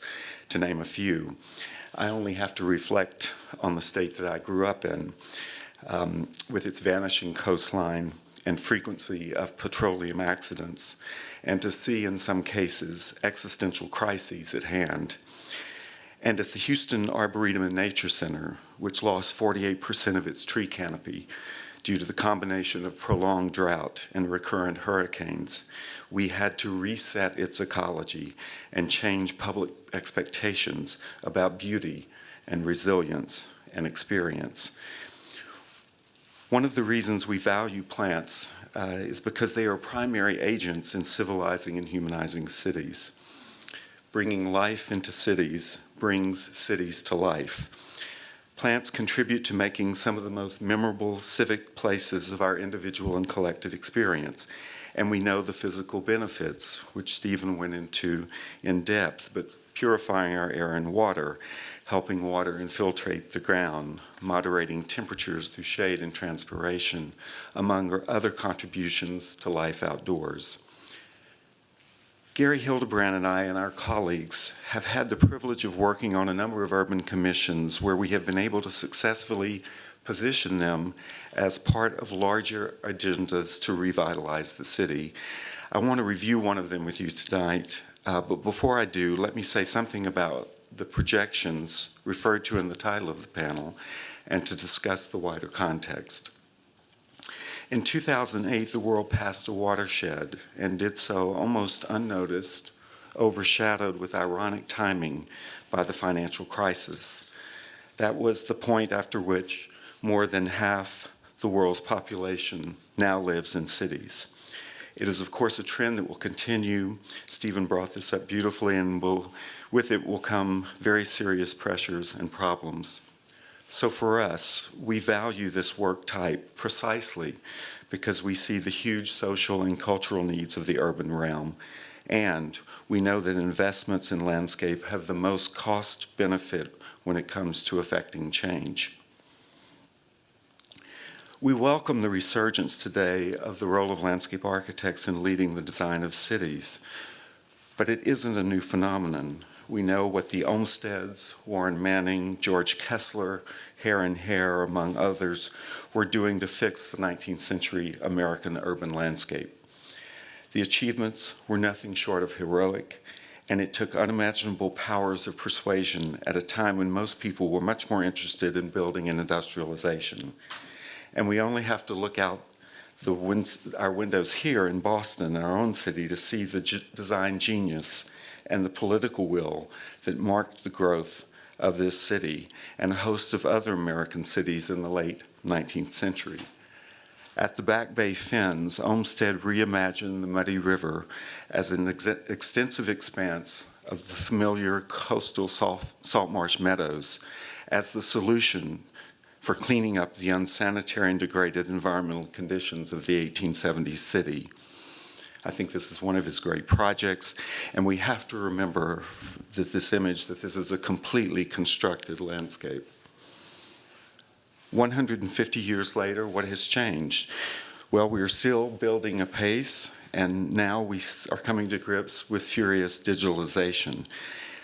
to name a few. I only have to reflect on the state that I grew up in, with its vanishing coastline and frequency of petroleum accidents, and to see in some cases existential crises at hand. And at the Houston Arboretum and Nature Center, which lost 48% of its tree canopy due to the combination of prolonged drought and recurrent hurricanes, we had to reset its ecology and change public expectations about beauty and resilience and experience. One of the reasons we value plants is because they are primary agents in civilizing and humanizing cities. Bringing life into cities brings cities to life. Plants contribute to making some of the most memorable civic places of our individual and collective experience. And we know the physical benefits, which Stephen went into in depth, but purifying our air and water, helping water infiltrate the ground, moderating temperatures through shade and transpiration, among other contributions to life outdoors. Gary Hildebrand and I and our colleagues have had the privilege of working on a number of urban commissions where we have been able to successfully position them as part of larger agendas to revitalize the city. I want to review one of them with you tonight, but before I do, let me say something about the projections referred to in the title of the panel and to discuss the wider context. In 2008, the world passed a watershed and did so almost unnoticed, overshadowed with ironic timing by the financial crisis. That was the point after which more than half the world's population now lives in cities. It is, of course, a trend that will continue. Stephen brought this up beautifully, and with it will come very serious pressures and problems. So for us, we value this work type precisely because we see the huge social and cultural needs of the urban realm, and we know that investments in landscape have the most cost benefit when it comes to affecting change. We welcome the resurgence today of the role of landscape architects in leading the design of cities, but it isn't a new phenomenon. We know what the Olmsteds, Warren Manning, George Kessler, Hare and Hare, among others, were doing to fix the 19th century American urban landscape. The achievements were nothing short of heroic, and it took unimaginable powers of persuasion at a time when most people were much more interested in building and industrialization. And we only have to look out our windows here in Boston, our own city, to see the design genius and the political will that marked the growth of this city and a host of other American cities in the late 19th century. At the Back Bay Fens, Olmsted reimagined the Muddy River as an extensive expanse of the familiar coastal salt marsh meadows as the solution for cleaning up the unsanitary and degraded environmental conditions of the 1870s city. I think this is one of his great projects, and we have to remember that this is a completely constructed landscape. 150 years later, what has changed? Well, we are still building apace, and now we are coming to grips with furious digitalization.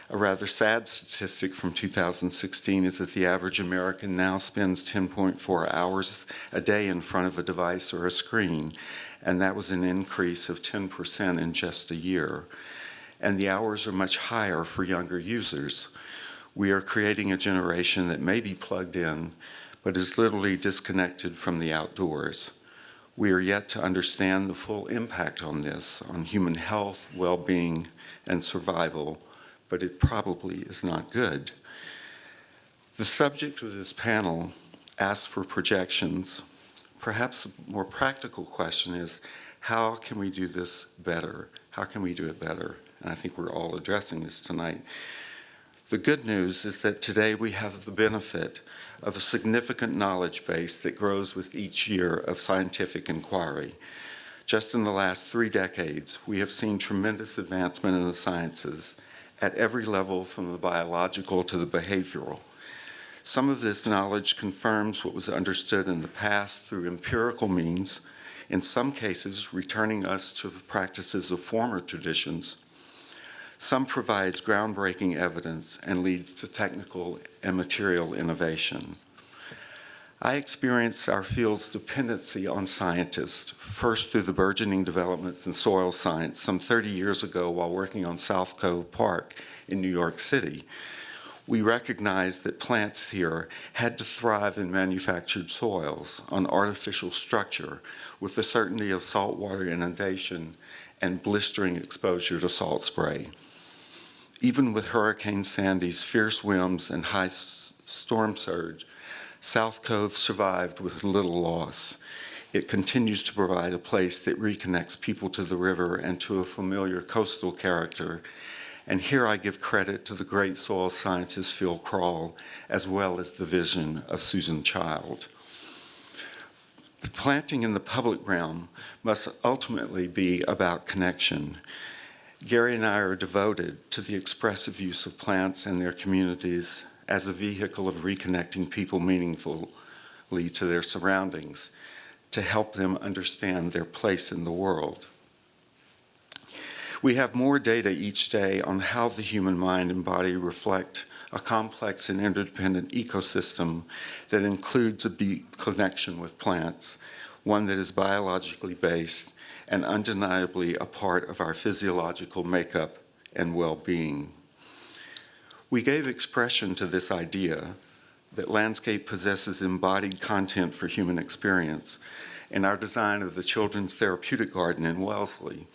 A rather sad statistic from 2016 is that the average American now spends 10.4 hours a day in front of a device or a screen, and that was an increase of 10% in just a year. And the hours are much higher for younger users. We are creating a generation that may be plugged in, but is literally disconnected from the outdoors. We are yet to understand the full impact on this, on human health, well-being, and survival, but it probably is not good. The subject of this panel asks for projections. Perhaps a more practical question is, how can we do this better? How can we do it better? And I think we're all addressing this tonight. The good news is that today we have the benefit of a significant knowledge base that grows with each year of scientific inquiry. Just in the last 3 decades, we have seen tremendous advancement in the sciences at every level, from the biological to the behavioral. Some of this knowledge confirms what was understood in the past through empirical means, in some cases returning us to the practices of former traditions. Some provides groundbreaking evidence and leads to technical and material innovation. I experienced our field's dependency on scientists, first through the burgeoning developments in soil science some 30 years ago while working on South Cove Park in New York City. We recognized that plants here had to thrive in manufactured soils on artificial structure with the certainty of saltwater inundation and blistering exposure to salt spray. Even with Hurricane Sandy's fierce winds and high storm surge, South Cove survived with little loss. It continues to provide a place that reconnects people to the river and to a familiar coastal character. And here I give credit to the great soil scientist Phil Krall, as well as the vision of Susan Child. But planting in the public realm must ultimately be about connection. Gary and I are devoted to the expressive use of plants and their communities as a vehicle of reconnecting people meaningfully to their surroundings, to help them understand their place in the world. We have more data each day on how the human mind and body reflect a complex and interdependent ecosystem that includes a deep connection with plants, one that is biologically based and undeniably a part of our physiological makeup and well-being. We gave expression to this idea that landscape possesses embodied content for human experience in our design of the Children's Therapeutic Garden in Wellesley.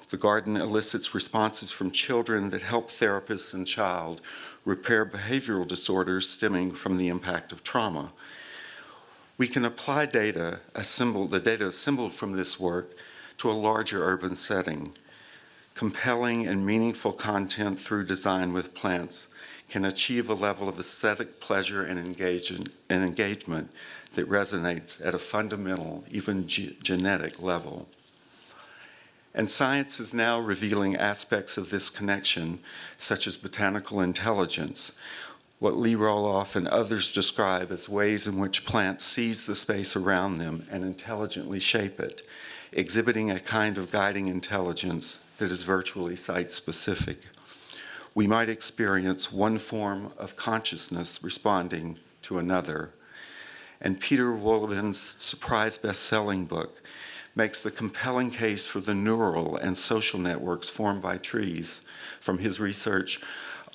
The garden elicits responses from children that help therapists and child repair behavioral disorders stemming from the impact of trauma. We can apply the data assembled from this work to a larger urban setting. Compelling and meaningful content through design with plants can achieve a level of aesthetic pleasure and engagement that resonates at a fundamental, even genetic level. And science is now revealing aspects of this connection, such as botanical intelligence, what Lee Roloff and others describe as ways in which plants seize the space around them and intelligently shape it, exhibiting a kind of guiding intelligence that is virtually site-specific. We might experience one form of consciousness responding to another. And Peter Wohlleben's surprise best-selling book makes the compelling case for the neural and social networks formed by trees from his research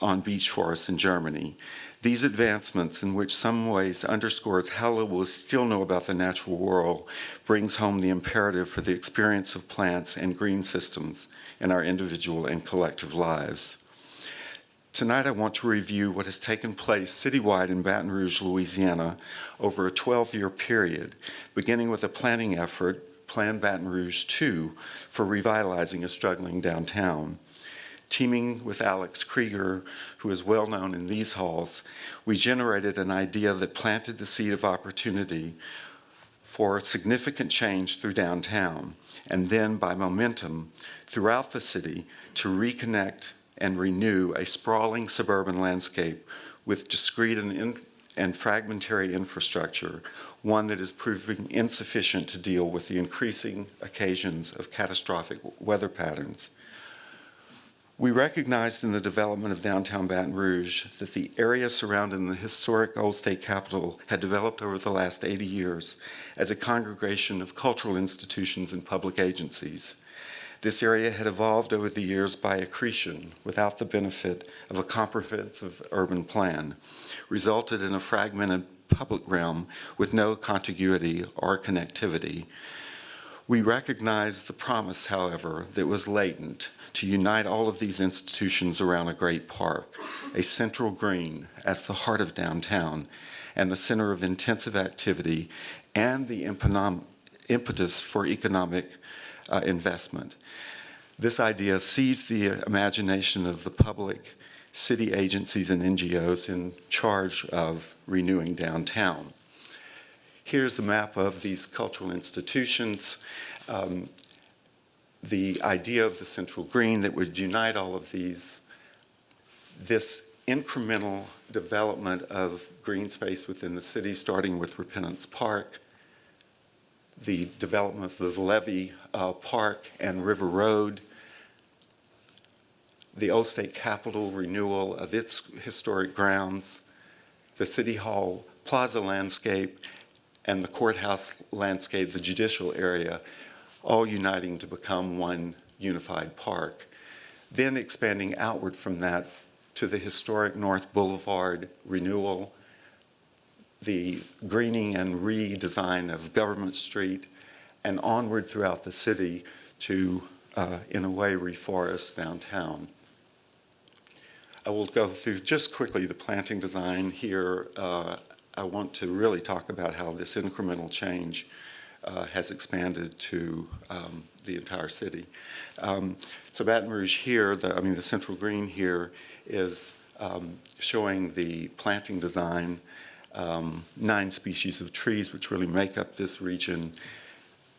on beech forests in Germany. These advancements, in which some ways underscores how little we still know about the natural world, brings home the imperative for the experience of plants and green systems in our individual and collective lives. Tonight I want to review what has taken place citywide in Baton Rouge, Louisiana, over a 12-year period, beginning with a planning effort, Plan Baton Rouge 2, for revitalizing a struggling downtown. Teaming with Alex Krieger, who is well known in these halls, we generated an idea that planted the seed of opportunity for significant change through downtown, and then by momentum throughout the city to reconnect and renew a sprawling suburban landscape with discrete and fragmentary infrastructure, one that is proving insufficient to deal with the increasing occasions of catastrophic weather patterns. We recognized in the development of downtown Baton Rouge that the area surrounding the historic Old State Capitol had developed over the last 80 years as a congregation of cultural institutions and public agencies. This area had evolved over the years by accretion without the benefit of a comprehensive urban plan, resulted in a fragmented public realm with no contiguity or connectivity. We recognized the promise, however, that was latent to unite all of these institutions around a great park, a central green as the heart of downtown and the center of intensive activity and the impetus for economic investment. This idea seized the imagination of the public, city agencies and NGOs in charge of renewing downtown. Here's a map of these cultural institutions. The idea of the central green that would unite all of these, this incremental development of green space within the city, starting with Repentance Park, the development of the Levy Park and River Road, the Old State Capitol renewal of its historic grounds, the City Hall Plaza landscape, and the courthouse landscape, the judicial area, all uniting to become one unified park. Then expanding outward from that to the historic North Boulevard renewal, the greening and redesign of Government Street, and onward throughout the city to, in a way, reforest downtown. I will go through just quickly the planting design here. I want to really talk about how this incremental change has expanded to the entire city. So Baton Rouge here, the central green here is showing the planting design, 9 species of trees which really make up this region,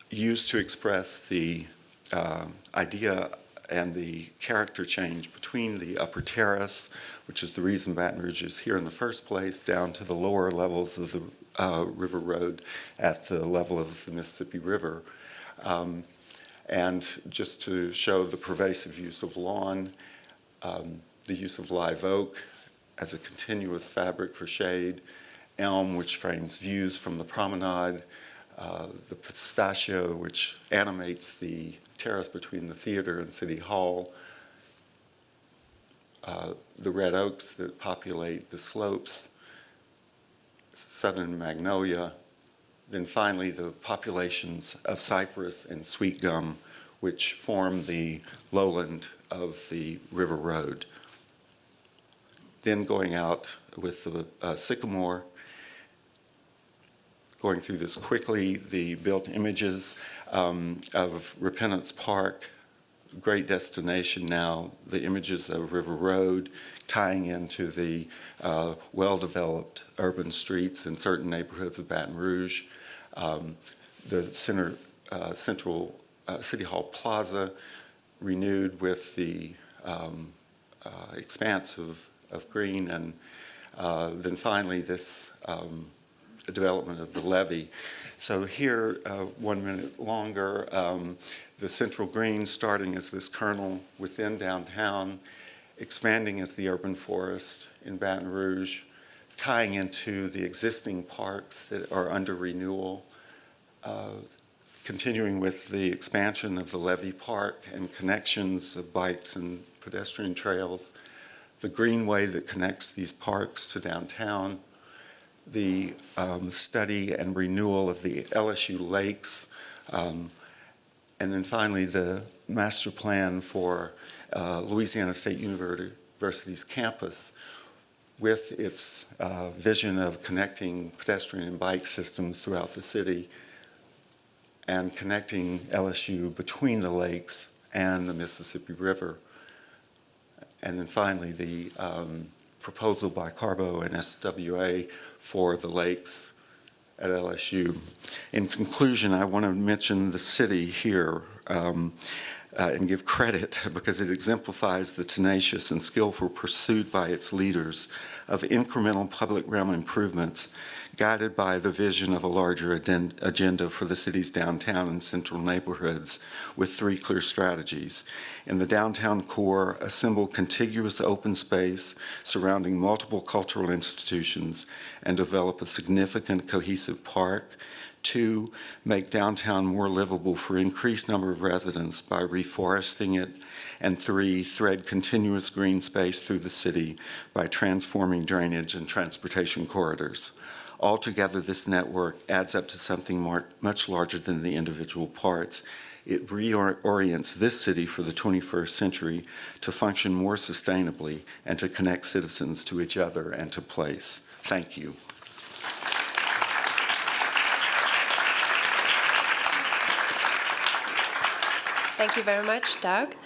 used to express the idea and the character change between the upper terrace, which is the reason Baton Rouge is here in the first place, down to the lower levels of the River Road at the level of the Mississippi River. And just to show the pervasive use of lawn, the use of live oak as a continuous fabric for shade, elm, which frames views from the promenade, the pistachio, which animates the terrace between the theater and City Hall, the red oaks that populate the slopes, southern magnolia, then finally the populations of cypress and sweet gum, which form the lowland of the River Road. Then going out with the sycamore, going through this quickly, the built images of Repentance Park, great destination now, the images of River Road, tying into the well-developed urban streets in certain neighborhoods of Baton Rouge, the central City Hall Plaza renewed with the expanse of green, and then finally this development of the levee. So here, 1 minute longer, the central green starting as this kernel within downtown, expanding as the urban forest in Baton Rouge, tying into the existing parks that are under renewal, continuing with the expansion of the Levee Park and connections of bikes and pedestrian trails, the greenway that connects these parks to downtown, the study and renewal of the LSU lakes, and then finally the master plan for Louisiana State University's campus with its vision of connecting pedestrian and bike systems throughout the city and connecting LSU between the lakes and the Mississippi River. And then finally the proposal by Carbo and SWA for the lakes at LSU. In conclusion, I want to mention the city here and give credit because it exemplifies the tenacious and skillful pursuit by its leaders of incremental public realm improvements guided by the vision of a larger agenda for the city's downtown and central neighborhoods with 3 clear strategies. In the downtown core, assemble contiguous open space surrounding multiple cultural institutions and develop a significant cohesive park. 2, make downtown more livable for increased number of residents by reforesting it. And 3, thread continuous green space through the city by transforming drainage and transportation corridors. Altogether, this network adds up to something much larger than the individual parts. It reorients this city for the 21st century to function more sustainably and to connect citizens to each other and to place. Thank you. Thank you very much, Doug.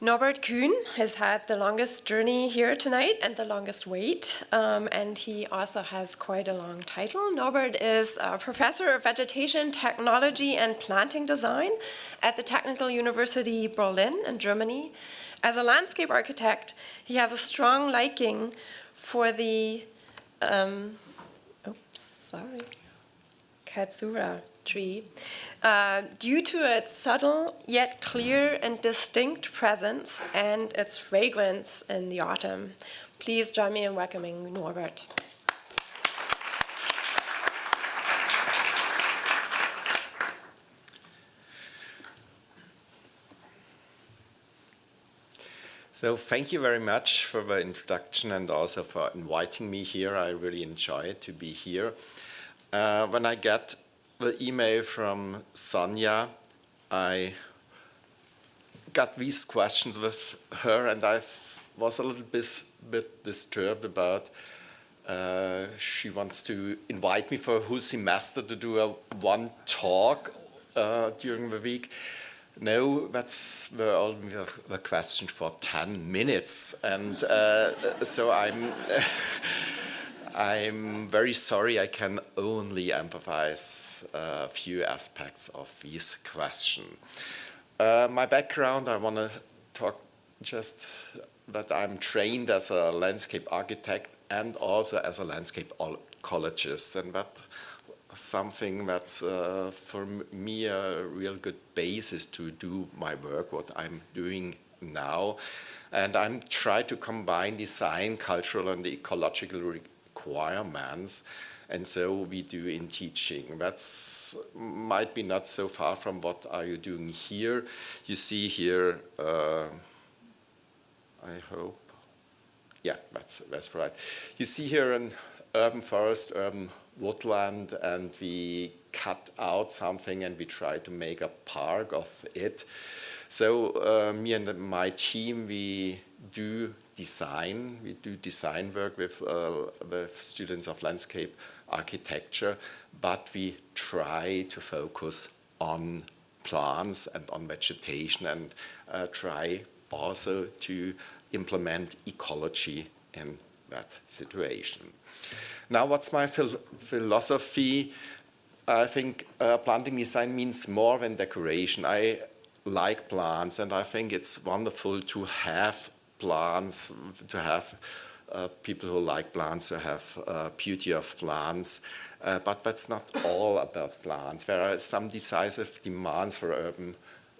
Norbert Kuhn has had the longest journey here tonight and the longest wait, and he also has quite a long title. Norbert is a professor of vegetation technology and planting design at the Technical University Berlin in Germany. As a landscape architect, he has a strong liking for the Katsura tree, due to its subtle yet clear and distinct presence and its fragrance in the autumn. Please join me in welcoming Norbert. So thank you very much for the introduction and also for inviting me here. I really enjoy to be here. When I get the email from Sonia, I got these questions with her, and I was a little bit disturbed about she wants to invite me for a whole semester to do one talk during the week. No, that's only the question for 10 minutes, and so I'm very sorry I can only emphasize a few aspects of this question. My background, I want to talk just that I'm trained as a landscape architect and also as a landscape ecologist, and that something that's for me a real good basis to do my work, what I'm doing now. And I'm trying to combine design, cultural and ecological requirements, and so we do in teaching. That's might be not so far from what are you doing here. You see here, I hope, yeah, that's right. You see here an urban forest, urban woodland, and we cut out something and we try to make a park of it. So me and my team, we do design work with students of landscape architecture, but we try to focus on plants and on vegetation, and try also to implement ecology in that situation. Now, what's my philosophy? I think planting design means more than decoration. I like plants, and I think it's wonderful to have plants, to have people who like plants, to have beauty of plants. But that's not all about plants. There are some decisive demands for urban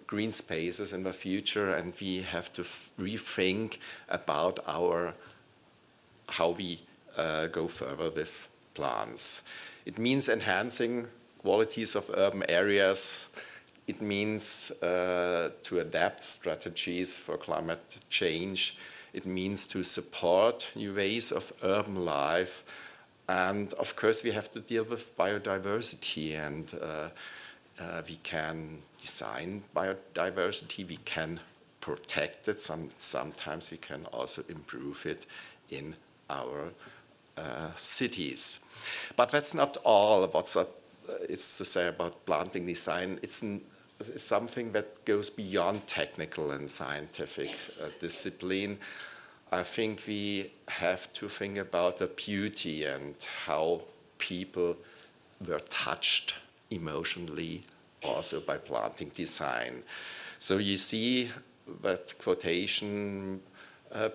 green spaces in the future, and we have to rethink about how we go further with plants. It means enhancing qualities of urban areas. It means to adapt strategies for climate change. It means to support new ways of urban life. And of course, we have to deal with biodiversity, and we can design biodiversity, we can protect it, sometimes we can also improve it in our cities. But that's not all it's to say about planting design. It's something that goes beyond technical and scientific discipline. I think we have to think about the beauty and how people were touched emotionally also by planting design. So you see that quotation,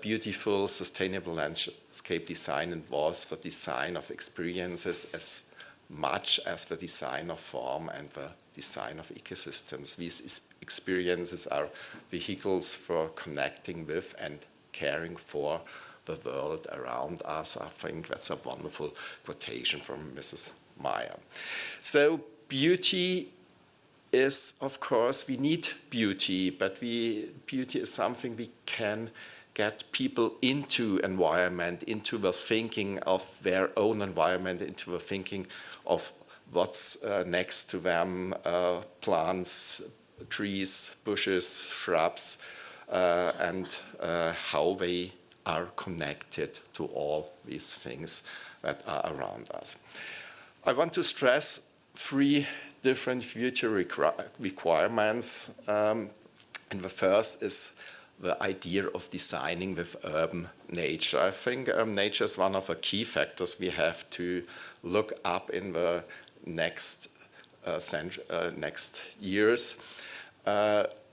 beautiful, sustainable landscape design involves the design of experiences as much as the design of form and the design of ecosystems. These experiences are vehicles for connecting with and caring for the world around us. I think that's a wonderful quotation from Mrs. Meyer. So beauty is, of course, we need beauty, but beauty is something we can get people into environment, into the thinking of their own environment, into the thinking of what's next to them, plants, trees, bushes, shrubs, and how they are connected to all these things that are around us. I want to stress 3 different future requirements. And the first is the idea of designing with urban nature. I think nature is one of the key factors we have to look up in the next next years.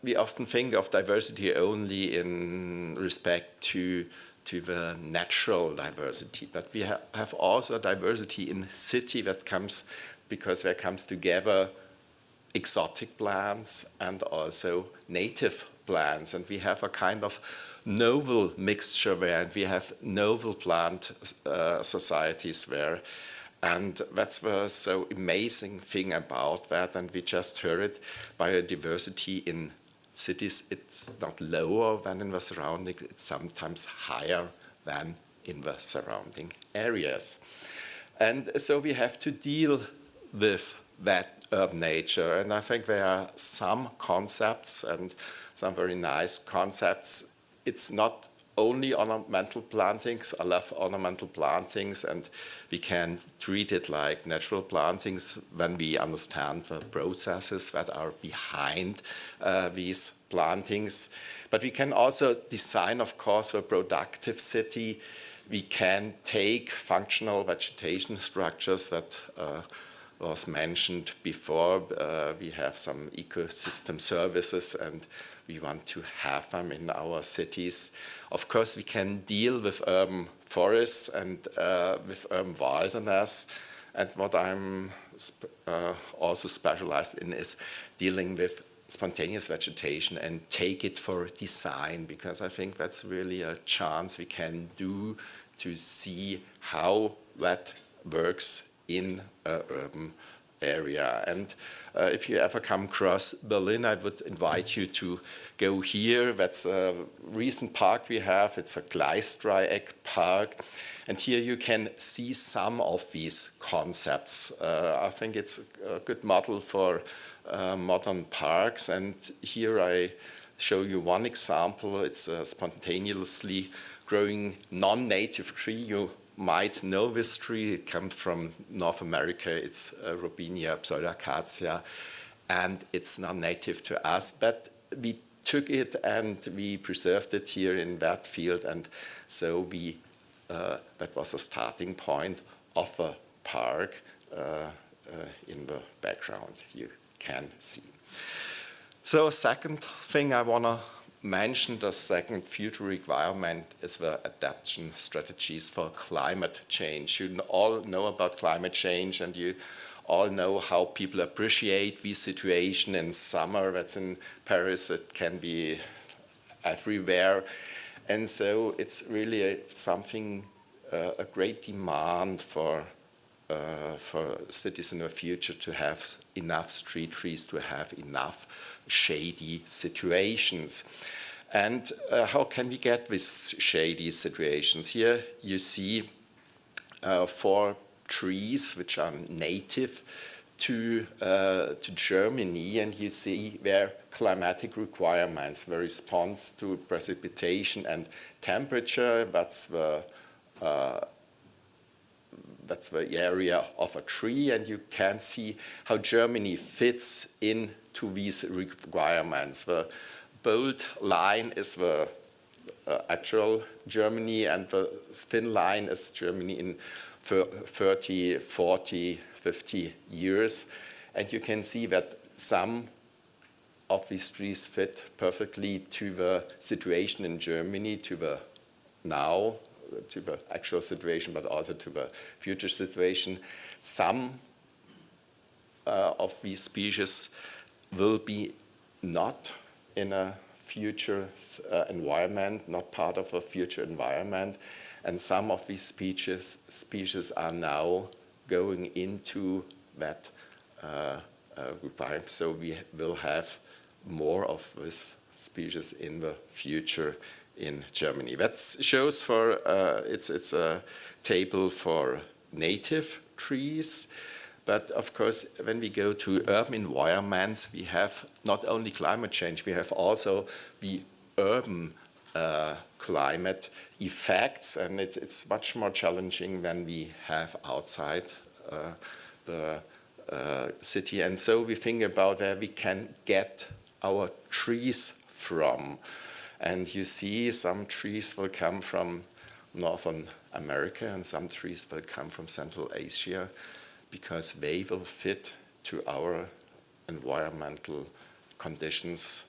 We often think of diversity only in respect to the natural diversity, but we have also diversity in city that comes because there comes together exotic plants and also native plants, and we have a kind of novel mixture there, and we have novel plant societies there. And that's the so amazing thing about that, and we just heard it, biodiversity in cities, it's not lower than in the surrounding, it's sometimes higher than in the surrounding areas. And so we have to deal with that urban nature, and I think there are some concepts and some very nice concepts. It's not only ornamental plantings. I love ornamental plantings, and we can treat it like natural plantings when we understand the processes that are behind these plantings. But we can also design, of course, a productive city. We can take functional vegetation structures that was mentioned before. We have some ecosystem services, and we want to have them in our cities. Of course, we can deal with urban forests and with urban wilderness. And what I'm also specialized in is dealing with spontaneous vegetation and take it for design, because I think that's really a chance we can do to see how that works in an urban area. And if you ever come across Berlin, I would invite you to go here. That's a recent park we have. It's a Gleisdreieck Park. And here you can see some of these concepts. I think it's a good model for modern parks. And here I show you one example. It's a spontaneously growing non-native tree. You might know this tree. It comes from North America. It's Robinia pseudoacacia, and it's not native to us, but we took it and we preserved it here in that field, and so we that was a starting point of a park in the background you can see. So a second thing I want to mention, the second future requirement, is the adaptation strategies for climate change. You all know about climate change, and you all know how people appreciate this situation in summer. That's in Paris, it can be everywhere. And so it's really something, a great demand for cities in the future to have enough street trees, to have enough shady situations. And how can we get these shady situations? Here you see 4 trees which are native to Germany, and you see their climatic requirements, the response to precipitation and temperature. That's the area of a tree, and you can see how Germany fits into these requirements. The bold line is the actual Germany, and the thin line is Germany in 30, 40, 50 years. And you can see that some of these trees fit perfectly to the situation in Germany, to the now, to the actual situation, but also to the future situation. Some of these species will be not in a future environment, not part of a future environment, and some of these species are now going into that requirement. So we will have more of this species in the future in Germany. That shows for it's a table for native trees, but of course when we go to urban environments, we have not only climate change, we have also the urban climate effects, and it's much more challenging than we have outside the city. And so we think about where we can get our trees from. And you see some trees will come from Northern America and some trees will come from Central Asia because they will fit to our environmental conditions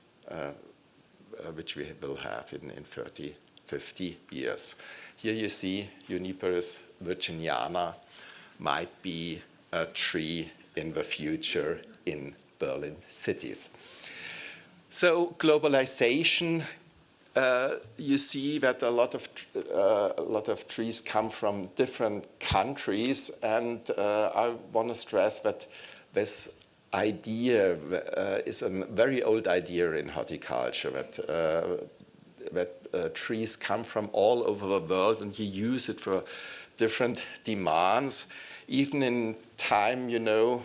which we will have in 30, 50 years. Here you see Juniperus virginiana might be a tree in the future in Berlin cities. So globalization, you see that a lot of trees come from different countries, and I want to stress that this idea is a very old idea in horticulture, that trees come from all over the world and you use it for different demands. Even in time, you know,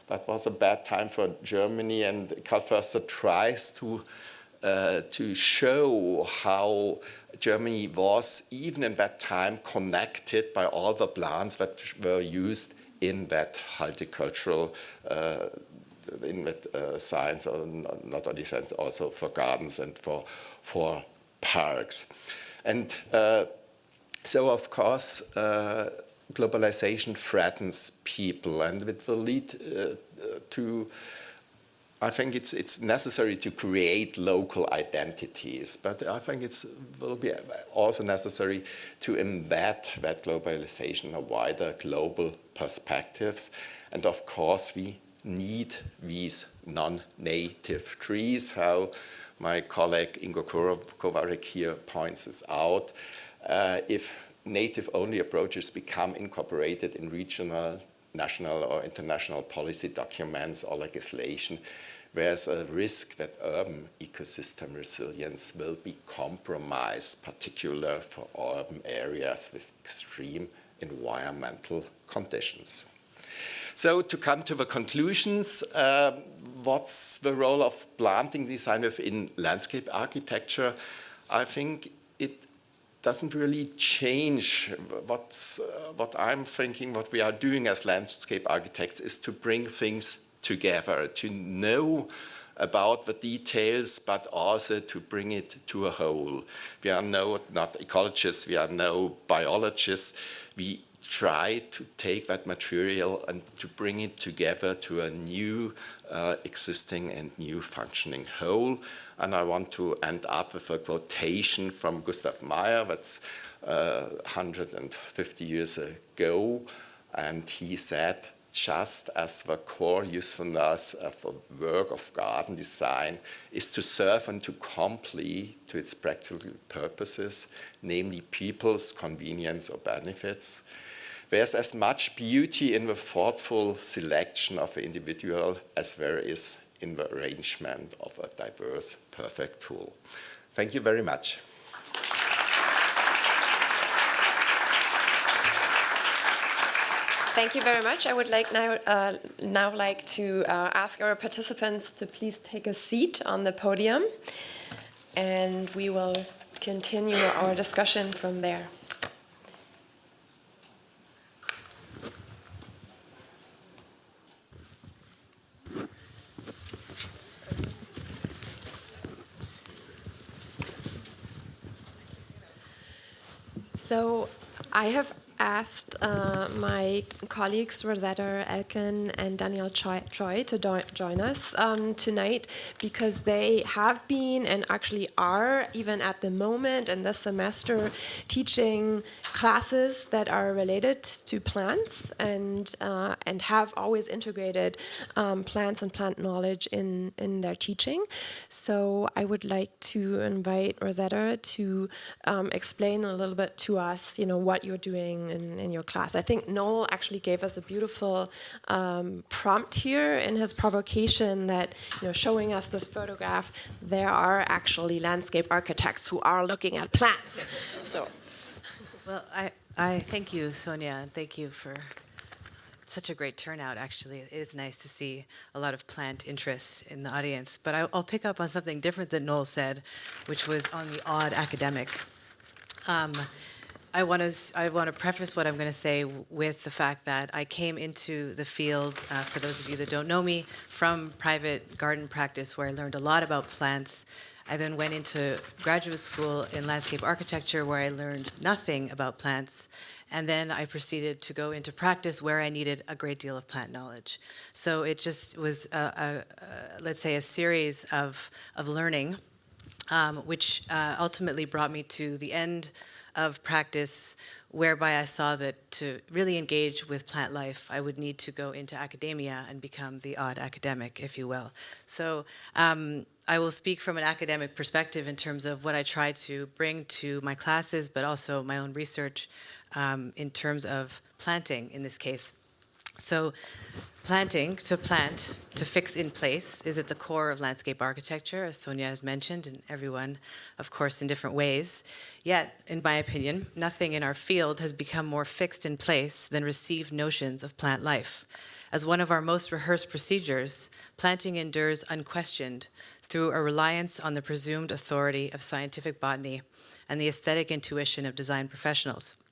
that was a bad time for Germany, and Karl Förster tries to show how Germany was, even in that time, connected by all the plants that were used in that horticultural, in that science, or not only science, also for gardens and for parks. And so, of course, globalization threatens people, and it will lead to, I think it's necessary to create local identities, but I think it will be also necessary to embed that globalization in wider global perspectives. And of course, we need these non-native trees, how my colleague Ingo Kowarek here points this out. If native-only approaches become incorporated in regional, national, or international policy documents or legislation, there's a risk that urban ecosystem resilience will be compromised, particularly for urban areas with extreme environmental conditions. So to come to the conclusions, what's the role of planting design within landscape architecture? I think it doesn't really change. What I'm thinking, what we are doing as landscape architects is to bring things together, to know about the details, but also to bring it to a whole. We are not ecologists, we are no biologists. We try to take that material and to bring it together to a new existing and new functioning whole. And I want to end up with a quotation from Gustav Meyer, that's 150 years ago, and he said, just as the core usefulness of a work of garden design is to serve and to complete to its practical purposes, namely people's convenience or benefits, there's as much beauty in the thoughtful selection of the individual as there is in the arrangement of a diverse, perfect tool. Thank you very much. Thank you very much. I would like now like to ask our participants to please take a seat on the podium, and we will continue our discussion from there. So I have asked my colleagues Rosetta Elkin and Daniel Troy to join us tonight, because they have been and actually are, even at the moment in this semester, teaching classes that are related to plants and have always integrated plants and plant knowledge in their teaching. So I would like to invite Rosetta to explain a little bit to us, what you're doing in your class. I think Noel actually gave us a beautiful prompt here in his provocation that, showing us this photograph, there are actually landscape architects who are looking at plants. So, well, I thank you, Sonia, and thank you for such a great turnout. Actually, it is nice to see a lot of plant interest in the audience. But I'll pick up on something different that Noel said, which was on the odd academic. I want to preface what I'm going to say with the fact that I came into the field, for those of you that don't know me, from private garden practice, where I learned a lot about plants I then went into graduate school in landscape architecture where I learned nothing about plants. And then I proceeded to go into practice where I needed a great deal of plant knowledge. So it just was, let's say, a series of learning, which ultimately brought me to the end of practice, whereby I saw that to really engage with plant life, I would need to go into academia and become the odd academic, if you will. So I will speak from an academic perspective in terms of what I try to bring to my classes, but also my own research in terms of planting in this case. So planting, to plant, to fix in place, is at the core of landscape architecture, as Sonia has mentioned, and everyone, of course, in different ways. Yet, in my opinion, nothing in our field has become more fixed in place than received notions of plant life. As one of our most rehearsed procedures, planting endures unquestioned through a reliance on the presumed authority of scientific botany and the aesthetic intuition of design professionals.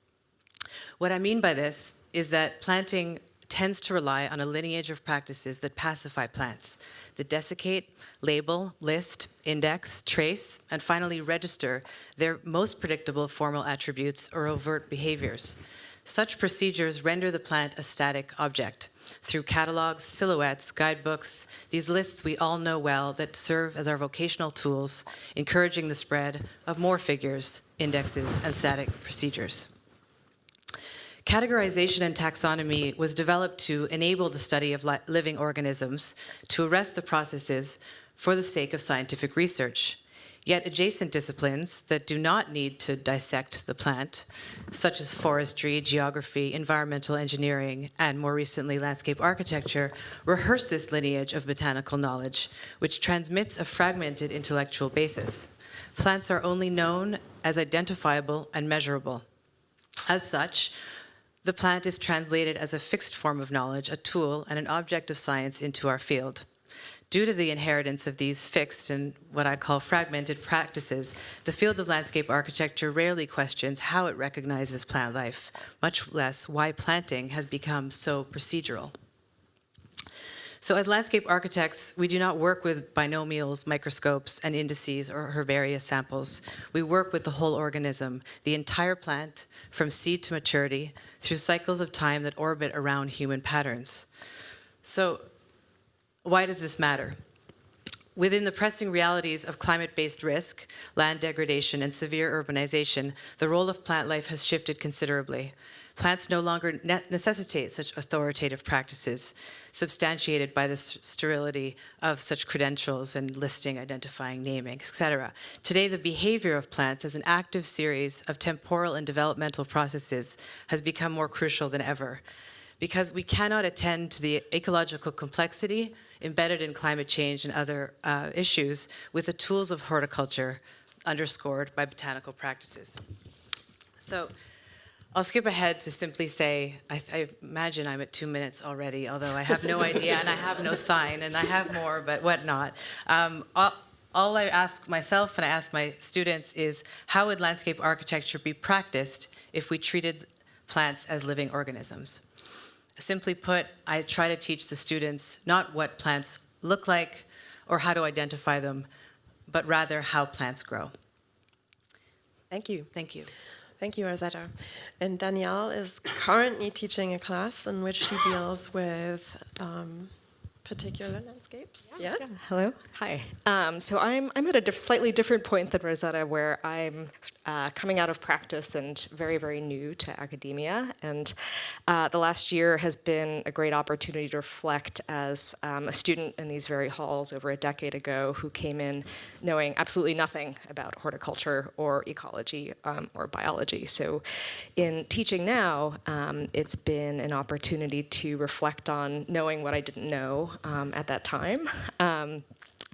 What I mean by this is that planting tends to rely on a lineage of practices that pacify plants, that desiccate, label, list, index, trace, and finally register their most predictable formal attributes or overt behaviors. Such procedures render the plant a static object through catalogs, silhouettes, guidebooks, these lists we all know well that serve as our vocational tools, encouraging the spread of more figures, indexes, and static procedures. Categorization and taxonomy was developed to enable the study of living organisms, to arrest the processes for the sake of scientific research. Yet adjacent disciplines that do not need to dissect the plant, such as forestry, geography, environmental engineering, and more recently landscape architecture, rehearse this lineage of botanical knowledge, which transmits a fragmented intellectual basis. Plants are only known as identifiable and measurable. As such, the plant is translated as a fixed form of knowledge, a tool, and an object of science into our field. Due to the inheritance of these fixed and what I call fragmented practices, the field of landscape architecture rarely questions how it recognizes plant life, much less why planting has become so procedural. So as landscape architects, we do not work with binomials, microscopes, and indices or herbaria samples. We work with the whole organism, the entire plant, from seed to maturity, through cycles of time that orbit around human patterns. So why does this matter? Within the pressing realities of climate-based risk, land degradation, and severe urbanization, the role of plant life has shifted considerably. Plants no longer necessitate such authoritative practices, substantiated by the sterility of such credentials and listing, identifying, naming, etc. Today, the behavior of plants as an active series of temporal and developmental processes has become more crucial than ever, because we cannot attend to the ecological complexity embedded in climate change and other issues with the tools of horticulture underscored by botanical practices. So I'll skip ahead to simply say, I imagine I'm at 2 minutes already, although I have no idea and I have no sign and I have more, but whatnot. All I ask myself and I ask my students is, how would landscape architecture be practiced if we treated plants as living organisms? Simply put, I try to teach the students not what plants look like or how to identify them, but rather how plants grow. Thank you. Thank you. Thank you, Rosetta. And Danielle is currently teaching a class in which she deals with particular landscapes. Yes? Yeah. Hello. Hi. So I'm at a slightly different point than Rosetta, where I'm coming out of practice and very, very new to academia. And the last year has been a great opportunity to reflect as a student in these very halls over a decade ago who came in knowing absolutely nothing about horticulture or ecology or biology. So in teaching now, it's been an opportunity to reflect on knowing what I didn't know at that time.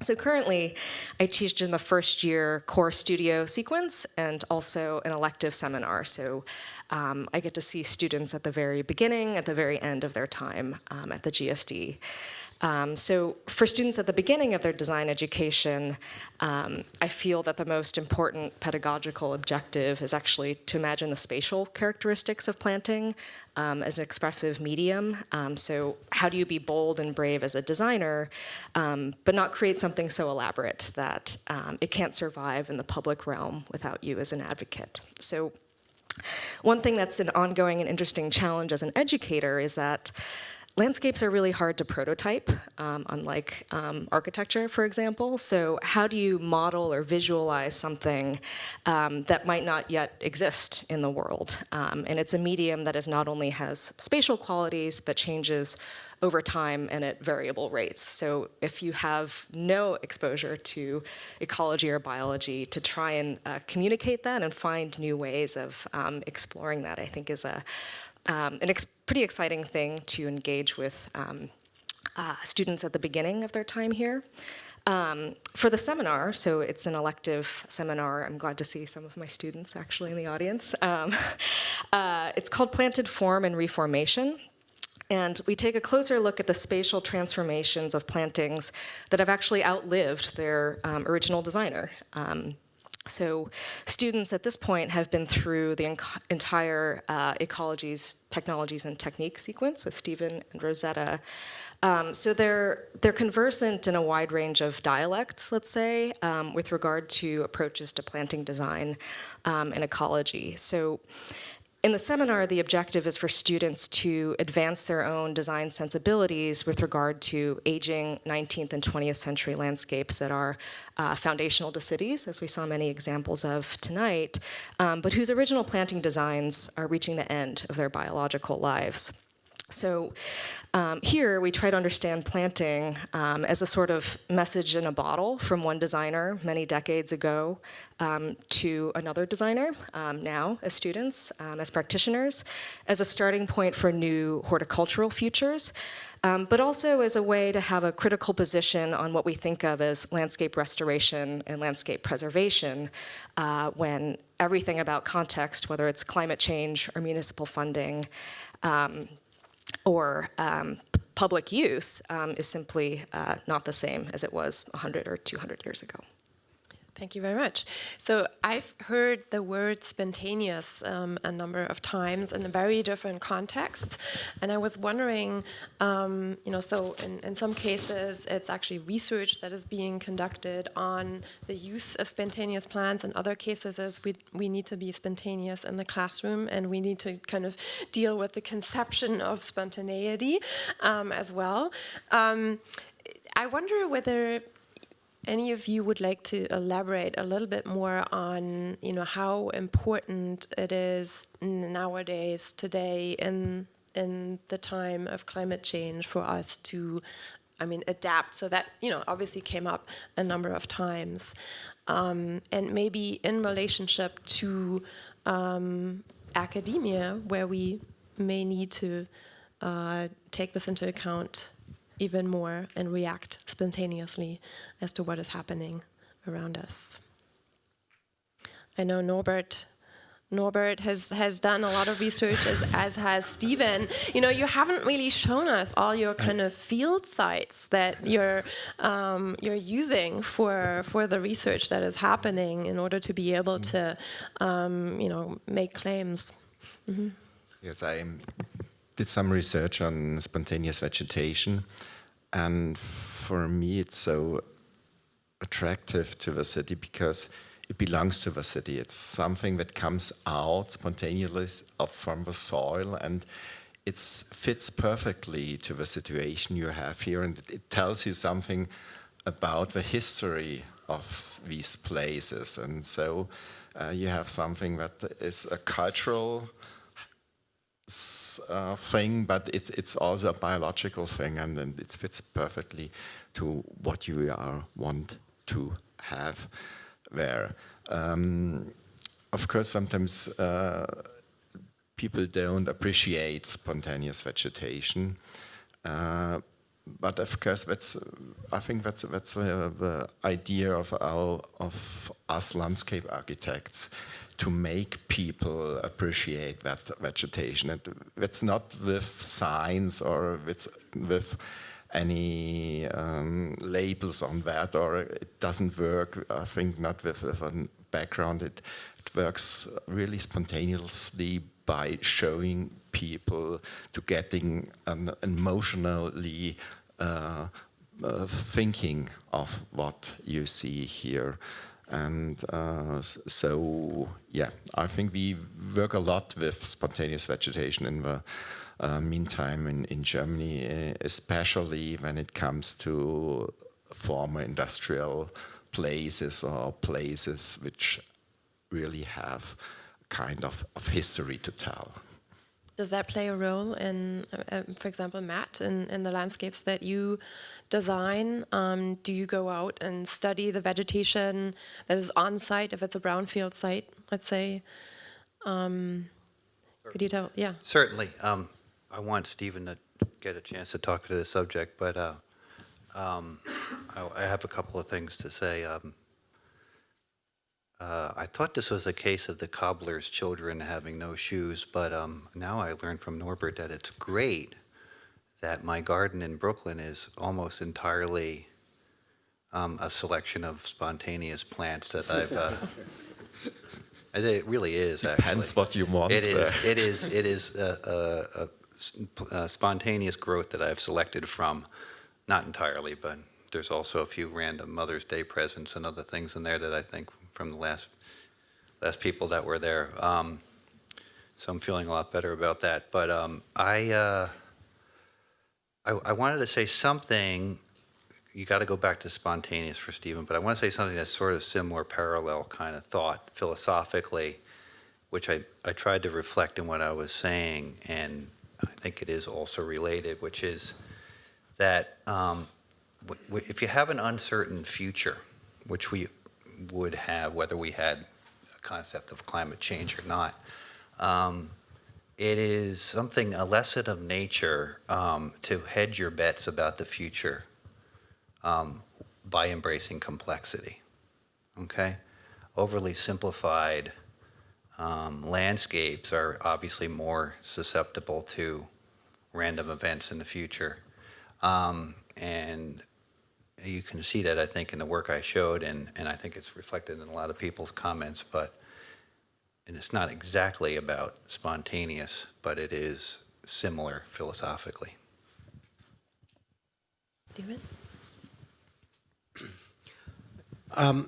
So currently, I teach in the first year core studio sequence and also an elective seminar. So I get to see students at the very beginning, at the very end of their time at the GSD. So for students at the beginning of their design education, I feel that the most important pedagogical objective is actually to imagine the spatial characteristics of planting as an expressive medium. So how do you be bold and brave as a designer, but not create something so elaborate that it can't survive in the public realm without you as an advocate? So one thing that's an ongoing and interesting challenge as an educator is that landscapes are really hard to prototype, unlike architecture, for example. So how do you model or visualize something that might not yet exist in the world? And it's a medium that not only has spatial qualities, but changes over time and at variable rates. So if you have no exposure to ecology or biology, to try and communicate that and find new ways of exploring that, I think is pretty exciting thing to engage with students at the beginning of their time here. For the seminar, so it's an elective seminar, I'm glad to see some of my students actually in the audience. It's called Planted Form and Reformation. And we take a closer look at the spatial transformations of plantings that have actually outlived their original designer. So students at this point have been through the entire ecologies, technologies, and technique sequence with Stephen and Rosetta. So they're conversant in a wide range of dialects, let's say, with regard to approaches to planting design and ecology. So in the seminar, the objective is for students to advance their own design sensibilities with regard to aging 19th and 20th century landscapes that are foundational to cities, as we saw many examples of tonight, but whose original planting designs are reaching the end of their biological lives. So here we try to understand planting as a sort of message in a bottle from one designer many decades ago to another designer now as students, as practitioners, as a starting point for new horticultural futures, but also as a way to have a critical position on what we think of as landscape restoration and landscape preservation when everything about context, whether it's climate change or municipal funding, or public use is simply not the same as it was 100 or 200 years ago. Thank you very much. So I've heard the word spontaneous a number of times in very different contexts, and I was wondering, so in some cases it's actually research that is being conducted on the use of spontaneous plants. In other cases is we need to be spontaneous in the classroom, and we need to kind of deal with the conception of spontaneity as well. I wonder whether any of you would like to elaborate a little bit more on, how important it is nowadays, today, in the time of climate change, for us to, adapt. So that, obviously came up a number of times, and maybe in relationship to academia, where we may need to take this into account even more and react spontaneously as to what is happening around us. I know Norbert has done a lot of research, as has Stephen. You haven't really shown us all your kind of field sites that you're using for the research that is happening in order to be able to make claims. Mm-hmm. Yes, I did some research on spontaneous vegetation, and for me it's so attractive to the city because it belongs to the city. It's something that comes out spontaneously from the soil, and it fits perfectly to the situation you have here, and it tells you something about the history of these places. And so you have something that is a cultural thing, but it's also a biological thing, and it fits perfectly to what you want to have there. Of course, sometimes people don't appreciate spontaneous vegetation, but of course I think that's the idea of us landscape architects, to make people appreciate that vegetation. And it's not with signs or with any labels on that, or it doesn't work, I think, not with a background. It works really spontaneously by showing people to getting an emotionally thinking of what you see here. And so, yeah, I think we work a lot with spontaneous vegetation in the meantime in Germany, especially when it comes to former industrial places or places which really have kind of history to tell. Does that play a role in, for example, Matt, in the landscapes that you design? Do you go out and study the vegetation that is on site, if it's a brownfield site, let's say? Could you tell? Yeah. Certainly. I want Stephen to get a chance to talk to the subject, but I have a couple of things to say. I thought this was a case of the cobbler's children having no shoes, but now I learned from Norbert that it's great that my garden in Brooklyn is almost entirely a selection of spontaneous plants that I've. It really is, actually. Depends what you want. It is a spontaneous growth that I've selected from, not entirely, but there's also a few random Mother's Day presents and other things in there that I think from the last people that were there. So I'm feeling a lot better about that. But I wanted to say something. You got to go back to spontaneous for Stephen, but I want to say something that's sort of similar, parallel kind of thought philosophically, which I tried to reflect in what I was saying, and I think it is also related, which is that if you have an uncertain future, which we would have whether we had a concept of climate change or not, it is a lesson of nature to hedge your bets about the future by embracing complexity, okay? Overly simplified landscapes are obviously more susceptible to random events in the future. And you can see that, I think, in the work I showed, and I think it's reflected in a lot of people's comments, and it's not exactly about spontaneous, but it is similar philosophically. Stephen?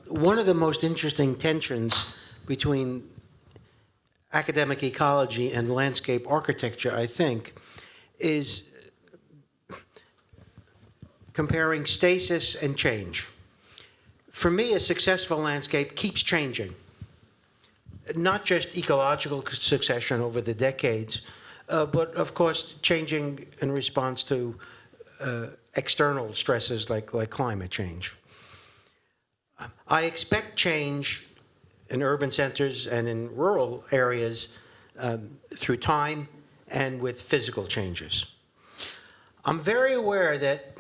One of the most interesting tensions between academic ecology and landscape architecture, I think, is comparing stasis and change. For me, a successful landscape keeps changing. Not just ecological succession over the decades, but of course changing in response to external stresses like climate change. I expect change in urban centers and in rural areas through time and with physical changes. I'm very aware that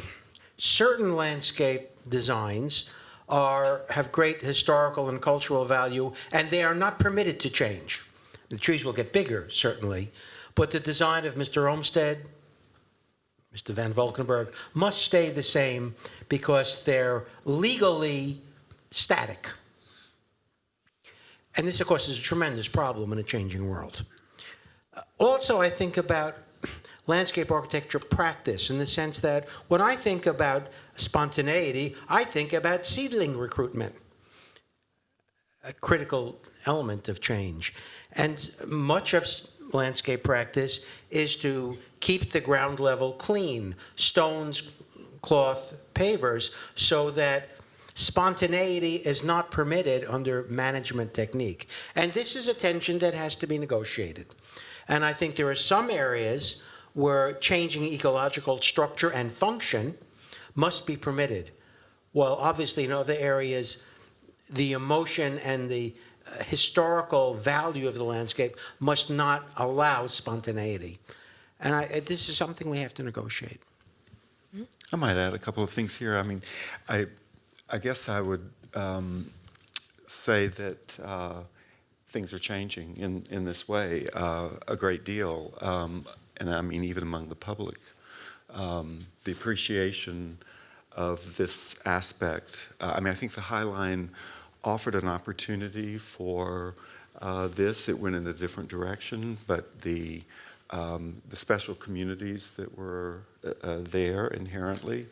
certain landscape designs have great historical and cultural value, and they are not permitted to change. The trees will get bigger, certainly, but the design of Mr. Olmsted, Mr. Van Valkenburg, must stay the same because they're legally static. And this, of course, is a tremendous problem in a changing world. Also, I think about landscape architecture practice in the sense that when I think about spontaneity, I think about seedling recruitment, a critical element of change. And much of landscape practice is to keep the ground level clean, stones, cloth, pavers, so that spontaneity is not permitted under management technique. And this is a tension that has to be negotiated. And I think there are some areas where changing ecological structure and function must be permitted, while obviously in other areas, the emotion and the historical value of the landscape must not allow spontaneity. And this is something we have to negotiate. I might add a couple of things here. I mean, I guess I would say that things are changing in this way a great deal, and I mean even among the public. the appreciation of this aspect. I mean, I think the High Line offered an opportunity for this. It went in a different direction, but the special communities that were there inherently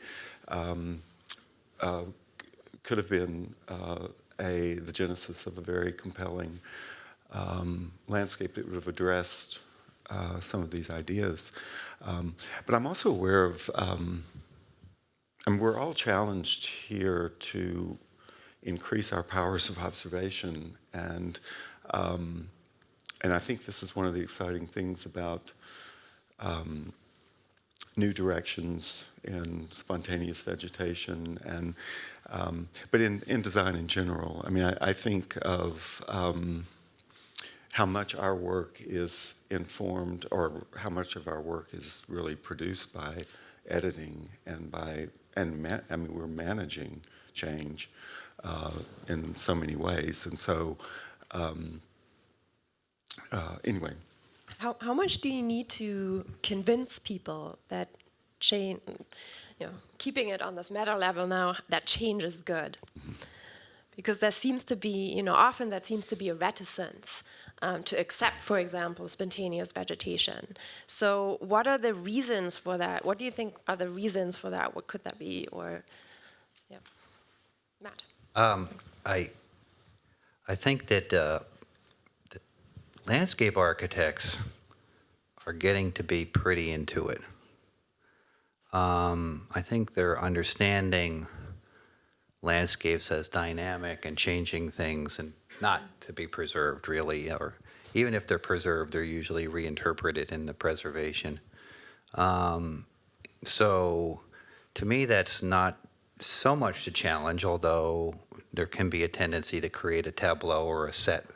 could have been the genesis of a very compelling landscape that would have addressed some of these ideas. But I'm also aware of, and we're all challenged here to increase our powers of observation, and I think this is one of the exciting things about new directions in spontaneous vegetation, and but in design in general. I mean, I think of how much our work is informed, or how much of our work is really produced by editing and I mean, we're managing change in so many ways, and so anyway. How much do you need to convince people that change, keeping it on this meta level now, that change is good? Because there seems to be, often that seems to be a reticence to accept, for example, spontaneous vegetation. So what are the reasons for that? What do you think are the reasons for that? What could that be? Or, yeah, Matt. I think that landscape architects are getting to be pretty into it. I think they're understanding landscapes as dynamic and changing things and not to be preserved, really, or even if they're preserved, they're usually reinterpreted in the preservation. So to me, that's not so much to challenge, although there can be a tendency to create a tableau or a set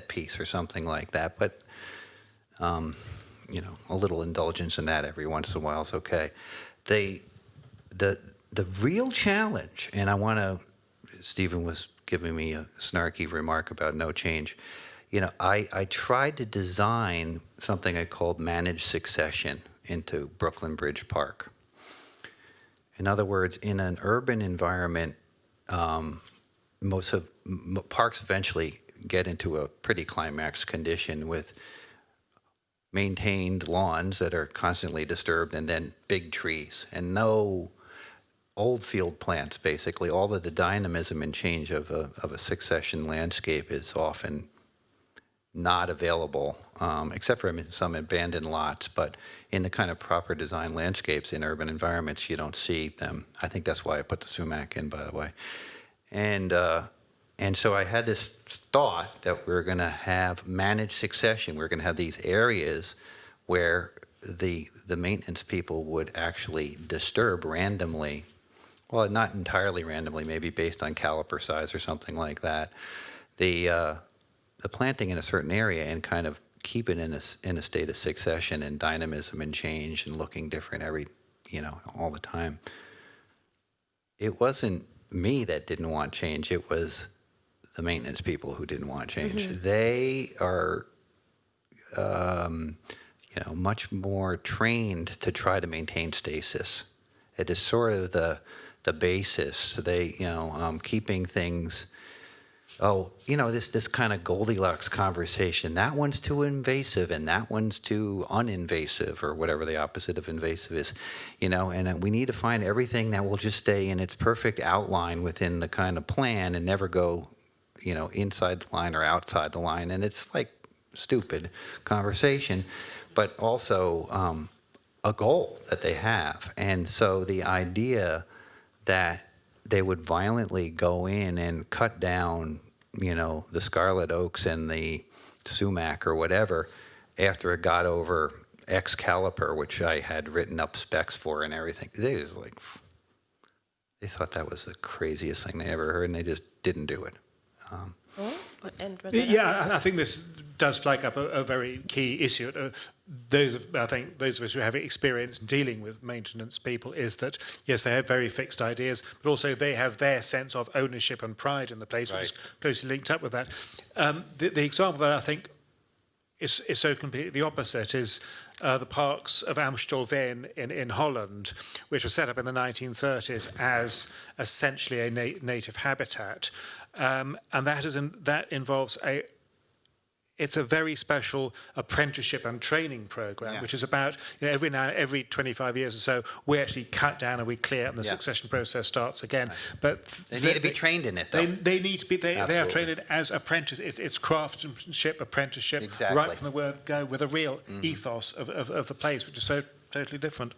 piece or something like that. But a little indulgence in that every once in a while is okay. The real challenge, and Stephen was giving me a snarky remark about no change. I tried to design something I called managed succession into Brooklyn Bridge Park. In other words, in an urban environment, parks eventually get into a pretty climax condition with maintained lawns that are constantly disturbed and then big trees and no old field plants. Basically, all of the dynamism and change of a succession landscape is often not available, except for some abandoned lots. But in the kind of proper design landscapes in urban environments, you don't see them. I think that's why I put the sumac in, by the way. And so I had this thought that we're going to have managed succession. We're going to have these areas where the maintenance people would actually disturb randomly. Well, not entirely randomly, maybe based on caliper size or something like that. The planting in a certain area and kind of keep it in a state of succession and dynamism and change and looking different all the time. It wasn't me that didn't want change. It was the maintenance people who didn't want change. Mm-hmm. They are, much more trained to try to maintain stasis. It is sort of the basis. They, keeping things. This kind of Goldilocks conversation. That one's too invasive, and that one's too uninvasive, or whatever the opposite of invasive is. And we need to find everything that will just stay in its perfect outline within the kind of plan and never go, inside the line or outside the line. And it's like stupid conversation, but also a goal that they have. And so the idea that they would violently go in and cut down, the scarlet oaks and the sumac or whatever after it got over X caliper, which I had written up specs for and everything. They thought that was the craziest thing they ever heard, and they just didn't do it. I think this does flag up a very key issue. Those of us who have experience dealing with maintenance people is that, yes, they have very fixed ideas, but also they have their sense of ownership and pride in the place, which is closely linked up with that. The example that I think is so completely the opposite, is the parks of Amstelveen in Holland, which were set up in the 1930s as essentially a native habitat. And that involves it's a very special apprenticeship and training program, which is about, every 25 years or so, we actually cut down and we clear, and the succession process starts again. But They need to be trained in it, though. they need to be. They are trained as apprentices. It's craftsmanship, apprenticeship, Exactly. right from the word go, with a real ethos of the place, which is so totally different.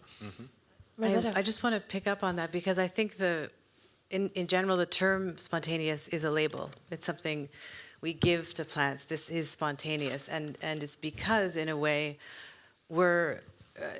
I just want to pick up on that because I think in general, the term spontaneous is a label. It's something we give to plants. This is spontaneous, and it's because, in a way, we're,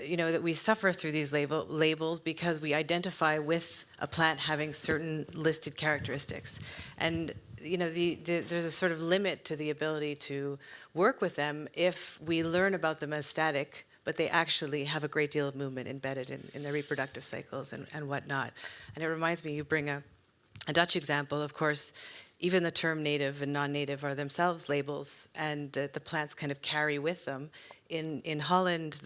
that we suffer through these labels because we identify with a plant having certain listed characteristics. And, there's a sort of limit to the ability to work with them if we learn about them as static, but they actually have a great deal of movement embedded in their reproductive cycles and whatnot. And it reminds me, you bring a Dutch example, of course. Even the term native and non-native are themselves labels, and the plants kind of carry with them. In Holland,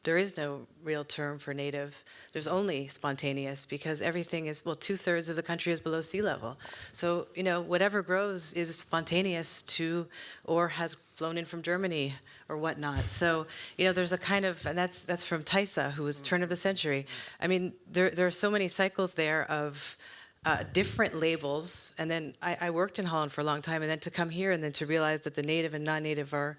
there is no real term for native. There's only spontaneous, because everything is, 2/3 of the country is below sea level. So, whatever grows is spontaneous to, or has flown in from Germany or whatnot. So, there's a kind of, and that's from Tysa, who was turn of the century. I mean, there are so many cycles there of different labels, and then I worked in Holland for a long time, and then to come here and then to realize that the native and non-native are,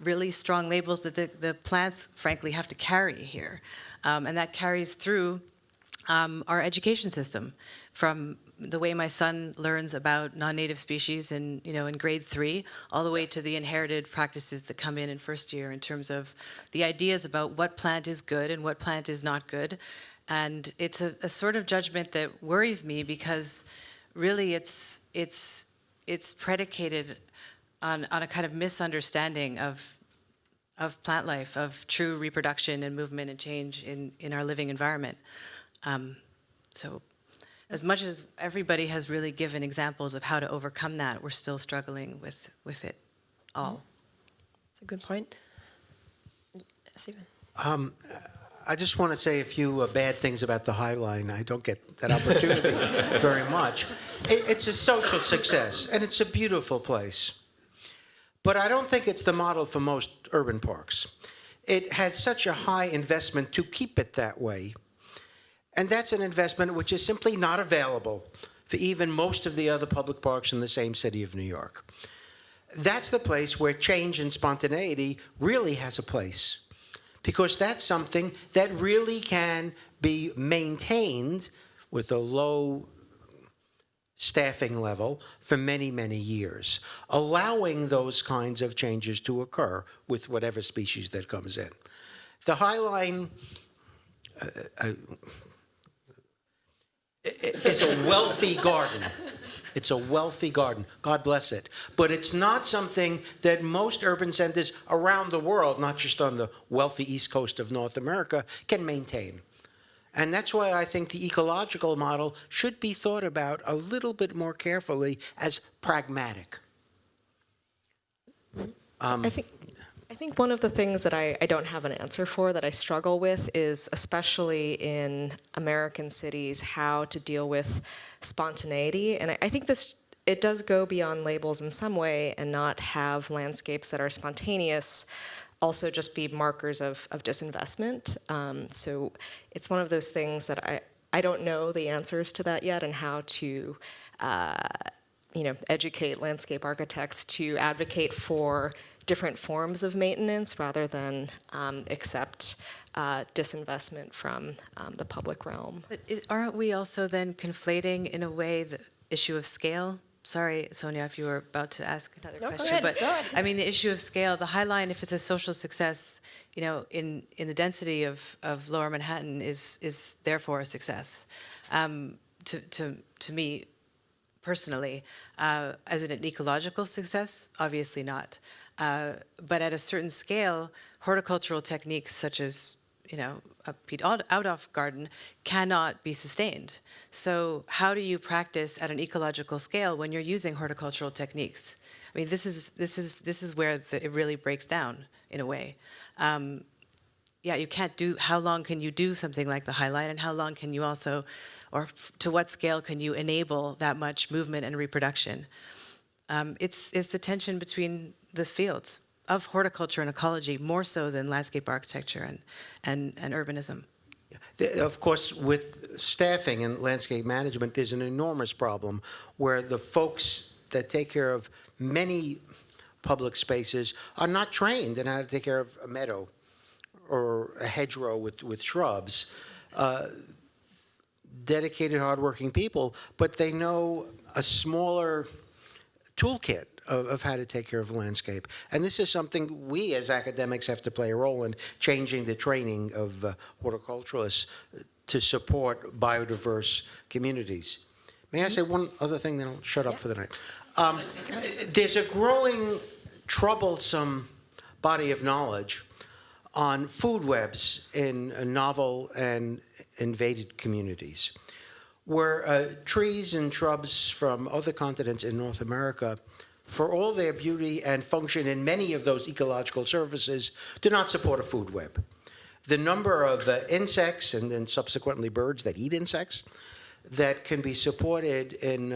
really strong labels that the plants, frankly, have to carry here. And that carries through our education system, from the way my son learns about non-native species in grade 3, all the way to the inherited practices that come in first year in terms of the ideas about what plant is good and what plant is not good. And it's a sort of judgment that worries me, because really it's predicated on a kind of misunderstanding of plant life, of true reproduction and movement and change in our living environment. So as much as everybody has really given examples of how to overcome that, we're still struggling with it all. That's a good point. Stephen. I just want to say a few bad things about the High Line. I don't get that opportunity very much. It's a social success, and it's a beautiful place. But I don't think it's the model for most urban parks. It has such a high investment to keep it that way. And that's an investment which is simply not available for even most of the other public parks in the same city of New York. That's the place where change and spontaneity really has a place, because that's something that really can be maintained with a low staffing level for many, many years, allowing those kinds of changes to occur with whatever species that comes in. The High Line is a wealthy garden. It's a wealthy garden. God bless it. But it's not something that most urban centers around the world, not just on the wealthy East Coast of North America, can maintain. And that's why I think the ecological model should be thought about a little bit more carefully as pragmatic. I think one of the things that I don't have an answer for, that I struggle with, is especially in American cities, how to deal with spontaneity. And I think it does go beyond labels in some way, and not have landscapes that are spontaneous also just be markers of disinvestment. So it's one of those things that I don't know the answers to that yet, and how to educate landscape architects to advocate for different forms of maintenance rather than accept disinvestment from the public realm. But aren't we also then conflating, in a way, the issue of scale? Sorry, Sonia, if you were about to ask another question. Go ahead. I mean, the issue of scale, the High Line, if it's a social success, in the density of Lower Manhattan, is therefore a success. To me, personally, as an ecological success, obviously not. But at a certain scale, horticultural techniques such as, a Piet Oudolf garden cannot be sustained. So how do you practice at an ecological scale when you're using horticultural techniques? I mean, this is where it really breaks down in a way. Yeah, you can't do. How long can you do something like the highlight, and how long can you also, or to what scale can you enable that much movement and reproduction? It's the tension between the fields of horticulture and ecology, more so than landscape architecture and urbanism. Of course, with staffing and landscape management, there's an enormous problem where the folks that take care of many public spaces are not trained in how to take care of a meadow or a hedgerow with shrubs. Dedicated, hardworking people, but they know a smaller toolkit of how to take care of landscape. And this is something we as academics have to play a role in, changing the training of horticulturalists to support biodiverse communities. May I say one other thing, then I'll shut up for the night. There's a growing, troublesome body of knowledge on food webs in novel and invaded communities, where trees and shrubs from other continents in North America, for all their beauty and function in many of those ecological services, do not support a food web. The number of insects and then subsequently birds that eat insects that can be supported in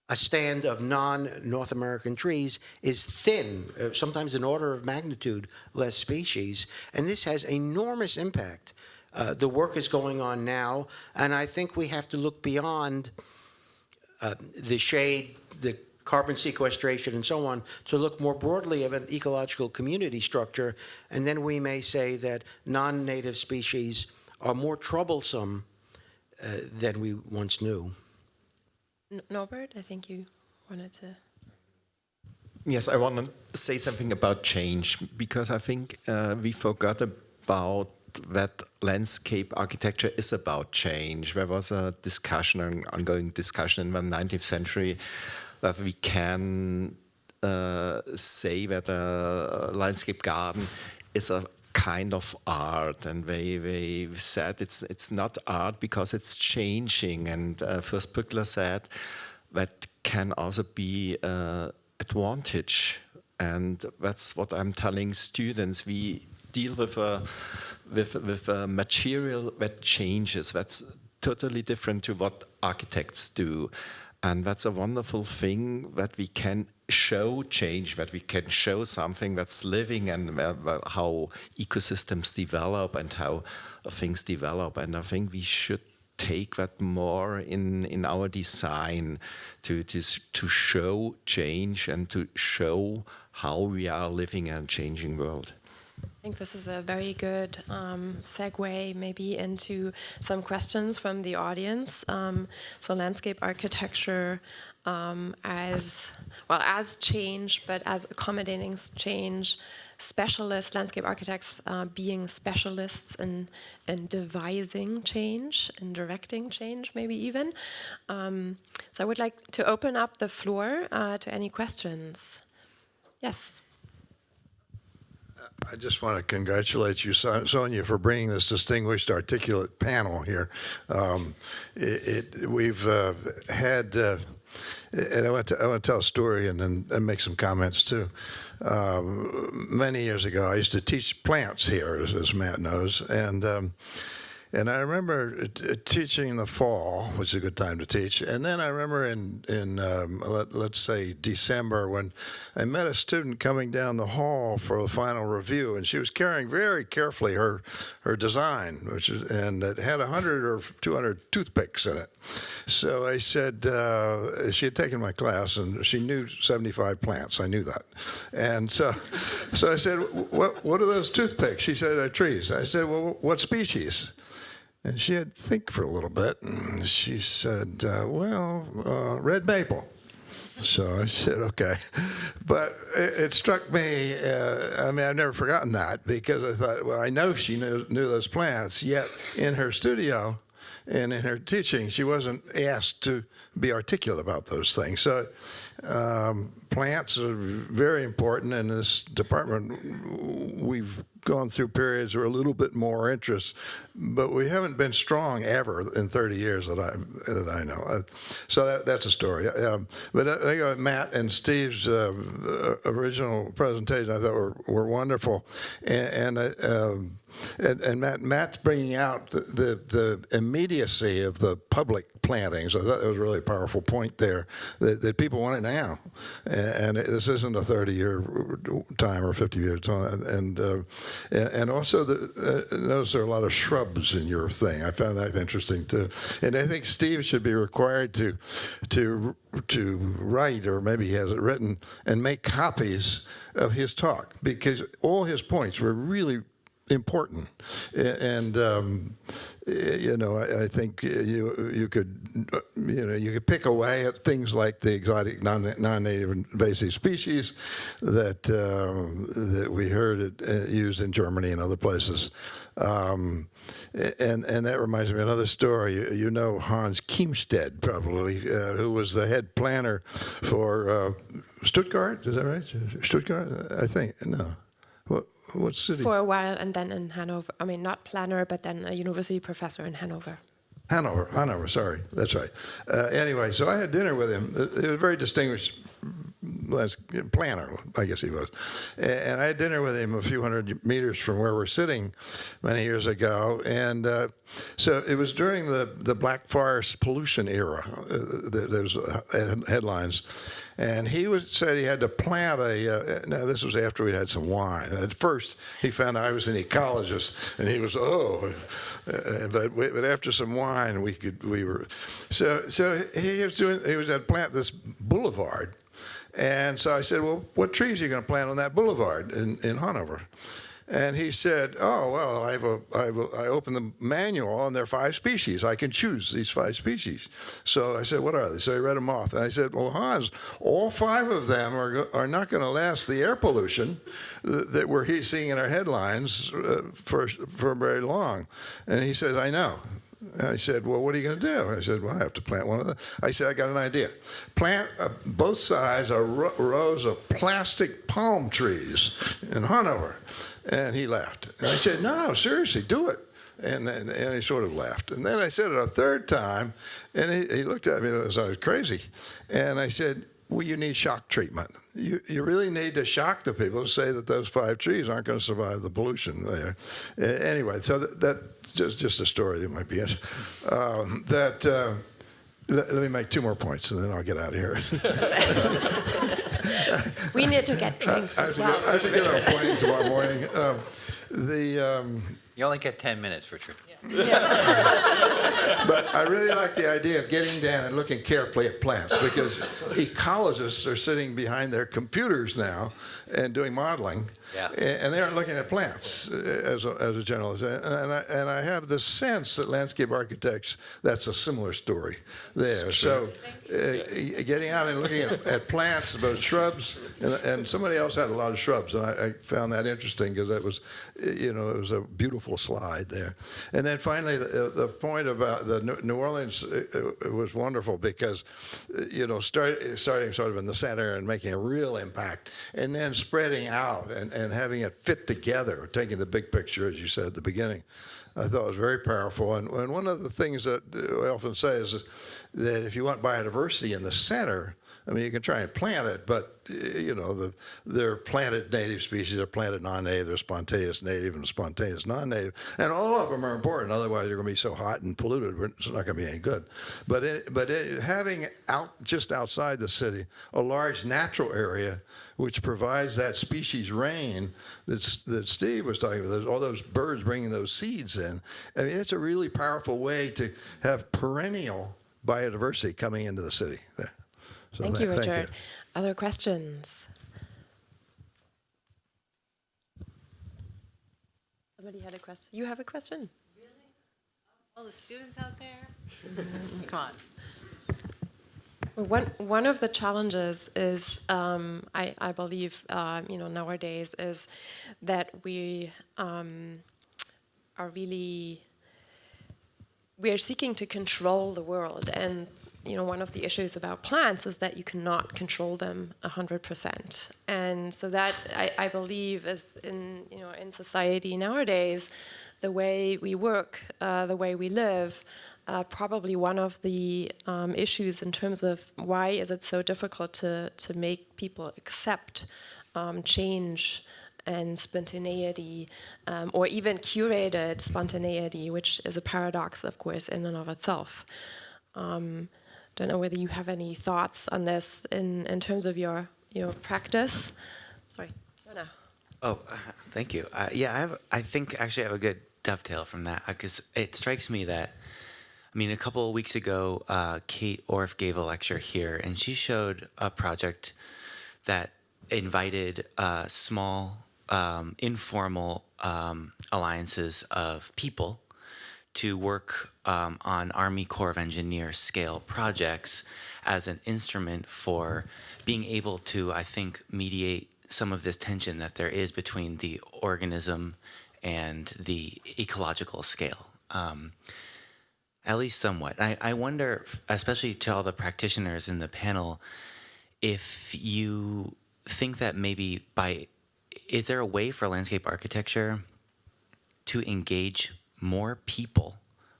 a stand of non-North American trees is thin, sometimes an order of magnitude less species, and this has enormous impact. The work is going on now, and I think we have to look beyond the shade, the carbon sequestration, and so on, to look more broadly at an ecological community structure, and then we may say that non-native species are more troublesome than we once knew. Norbert, I think you wanted to. Yes, I want to say something about change, because I think we forgot about that landscape architecture is about change. There was a discussion, an ongoing discussion in the 19th century, that we can say that a landscape garden is a kind of art, and they said it's not art because it's changing. And Fürst Pückler said that can also be advantage, and that's what I'm telling students. We deal with a material that changes. That's totally different to what architects do. And that's a wonderful thing, that we can show change, that we can show something that's living, and how ecosystems develop and how things develop. And I think we should take that more in our design to show change and to show how we are living in a changing world. I think this is a very good segue maybe into some questions from the audience. So landscape architecture as change, but as accommodating change, specialists, landscape architects being specialists in devising change, in directing change maybe even. So I would like to open up the floor to any questions. Yes. I just want to congratulate you, Sonia, for bringing this distinguished, articulate panel here. We've had, and I want to tell a story and make some comments too. Many years ago, I used to teach plants here, as Matt knows, and I remember teaching in the fall, which is a good time to teach. And then I remember in let's say December, when I met a student coming down the hall for the final review, and she was carrying very carefully her design, and it had 100 or 200 toothpicks in it. So I said, she had taken my class, and she knew 75 plants. I knew that. And so I said, what are those toothpicks? She said, they're trees. I said, well, what species? And she had to think for a little bit, and she said, red maple. So I said, okay. But it struck me, I've never forgotten that, because I thought, well, I know she knew those plants, yet in her studio and in her teaching, she wasn't asked to be articulate about those things. So plants are very important. In this department, we've gone through periods where a little bit more interest, but we haven't been strong ever in 30 years that I know. So that's a story. But I go, Matt and Steve's original presentation I thought were wonderful, and Matt's bringing out the immediacy of the public plantings. I thought that was a really powerful point there, that people want it now, and this isn't a 30-year time or 50-year time. And also, notice there are a lot of shrubs in your thing. I found that interesting too. And I think Steve should be required to write, or maybe he has it written, and make copies of his talk, because all his points were really important, and I think you could pick away at things like the exotic non-native invasive species that we heard used in Germany and other places, and that reminds me of another story. You know Hans Kiemstedt, probably, who was the head planner for Stuttgart. Is that right? Stuttgart, I think. No. What city? For a while, and then in Hanover. I mean, not planner, but then a university professor in Hanover. Hanover, sorry. That's right. Anyway, so I had dinner with him. He was a very distinguished planner, I guess he was. And I had dinner with him a few hundred meters from where we're sitting many years ago. And so it was during the Black Forest pollution era. There's headlines. And he said he had to plant now this was after we'd had some wine. At first, he found I was an ecologist, and he was, but after some wine, we were, so he was had to plant this boulevard. And so I said, well, what trees are you going to plant on that boulevard in Hanover? And he said, oh, well, I opened the manual, and there are 5 species. I can choose these 5 species. So I said, what are they? So he read them off. And I said, well, Hans, all 5 of them are not going to last the air pollution that we're seeing in our headlines for very long. And he said, I know. And I said, well, what are you going to do? I said, well, I have to plant one of them. I said, I got an idea. Plant both sides are rows of plastic palm trees in Hanover. And he laughed. And I said, no, seriously, do it. And he sort of laughed. And then I said it a third time, and he looked at me as I was crazy. And I said, well, you need shock treatment. You really need to shock the people to say that those 5 trees aren't going to survive the pollution there. Anyway, so that's just a story that might be it. Let me make 2 more points, and then I'll get out of here. We need to get drinks as well. I have to get on a plane tomorrow morning. You only get 10 minutes for true. But I really like the idea of getting down and looking carefully at plants, because ecologists are sitting behind their computers now and doing modeling, and they aren't looking at plants as a generalist. And I have the sense that landscape architects, that's a similar story there. So getting out and looking at plants, both shrubs, and somebody else had a lot of shrubs, and I found that interesting, because that was, it was a beautiful slide there. And then finally, the point about the New Orleans, it was wonderful, because, starting sort of in the center and making a real impact, and then spreading out and having it fit together, taking the big picture, as you said at the beginning, I thought was very powerful. And one of the things that I often say is that if you want biodiversity in the center, I mean, you can try and plant it, but, they're planted native species, they're planted non-native, they're spontaneous native and spontaneous non-native, and all of them are important. Otherwise, you're going to be so hot and polluted, it's not going to be any good. But having just outside the city a large natural area which provides that species rain that Steve was talking about, all those birds bringing those seeds in, I mean, it's a really powerful way to have perennial biodiversity coming into the city there. So Thank you, Richard. Thank you. Other questions? Somebody had a question. You have a question? Really? All the students out there? Come on. Well, one of the challenges is, I believe, nowadays, is that we are seeking to control the world, and one of the issues about plants is that you cannot control them 100%. And so that, I believe, is in society nowadays, the way we work, the way we live, probably one of the issues in terms of why is it so difficult to make people accept change and spontaneity, or even curated spontaneity, which is a paradox, of course, in and of itself. Don't know whether you have any thoughts on this in terms of your practice. Sorry, Jonah. Oh, thank you. I think actually I have a good dovetail from that, because it strikes me that, I mean, a couple of weeks ago, Kate Orff gave a lecture here, and she showed a project that invited small, informal alliances of people to work on Army Corps of Engineers scale projects as an instrument for being able to, I think, mediate some of this tension that there is between the organism and the ecological scale, at least somewhat. I wonder, especially to all the practitioners in the panel, if you think that maybe is there a way for landscape architecture to engage more people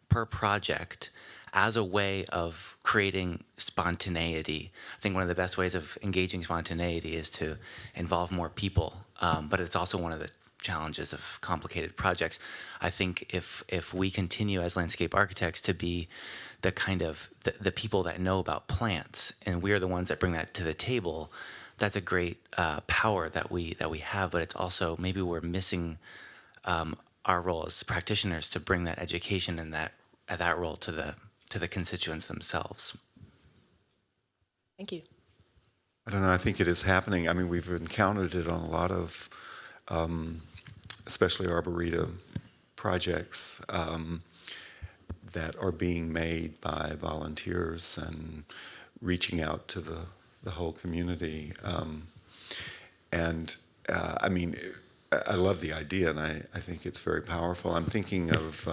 per project as a way of creating spontaneity? I think one of the best ways of engaging spontaneity is to involve more people, but it's also one of the challenges of complicated projects. I think if we continue as landscape architects to be the kind of the people that know about plants, and we are the ones that bring that to the table, that's a great power that we have. But it's also, maybe we're missing our role as practitioners to bring that education and that role to the constituents themselves. Thank you. I don't know, I think it is happening. I mean, we've encountered it on a lot of, especially Arboretum projects that are being made by volunteers and reaching out to the whole community. I mean, I love the idea, and I think it's very powerful. I'm thinking of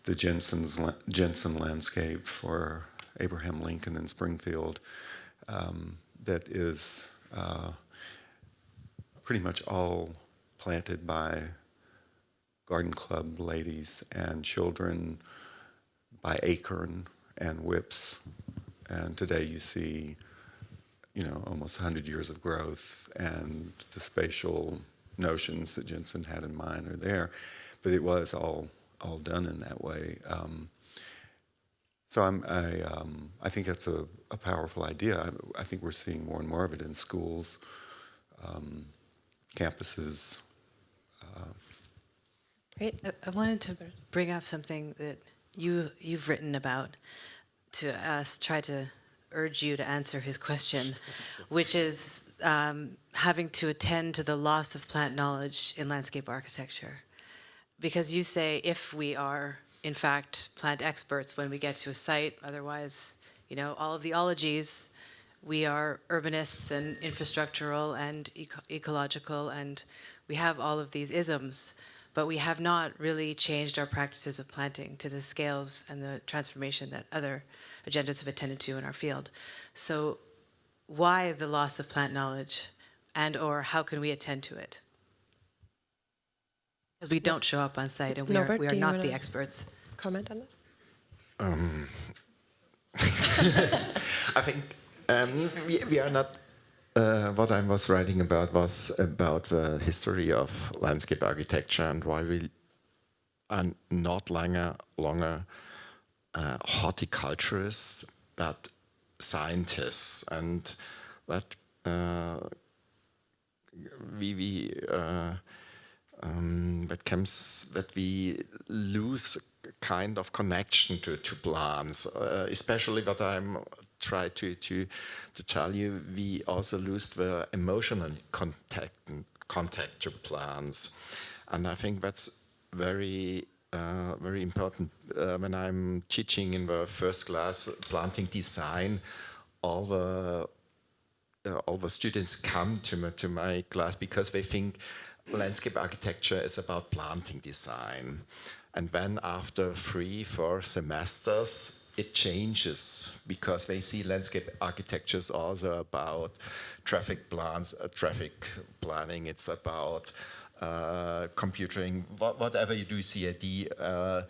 the Jensen landscape for Abraham Lincoln in Springfield, that is pretty much all planted by garden club ladies and children, by acorn and whips. And today you see, almost 100 years of growth, and the spatial notions that Jensen had in mind are there, but it was all done in that way. So I think that's a powerful idea. I think we're seeing more and more of it in schools, campuses. Great. I wanted to bring up something that you've written about to try to urge you to answer his question, which is having to attend to the loss of plant knowledge in landscape architecture. Because you say, if we are, in fact, plant experts when we get to a site, otherwise, all of the ologies, we are urbanists and infrastructural and ecological, and we have all of these isms, but we have not really changed our practices of planting to the scales and the transformation that other agendas have attended to in our field. So why the loss of plant knowledge, and or how can we attend to it? Because we don't show up on site, and we are not the experts. Comment on this? I think we are not. What I was writing about was about the history of landscape architecture and why we are not longer horticulturists, but scientists, and that that we lose kind of connection to plants, especially what I'm try to tell you, we also lose the emotional contact to plants, and I think that's very very important. When I'm teaching in the first class planting design, all the students come to my class because they think landscape architecture is about planting design. And then after 3-4 semesters, it changes because they see landscape architecture is also about traffic plans, traffic planning. It's about computing, whatever you do, CAD.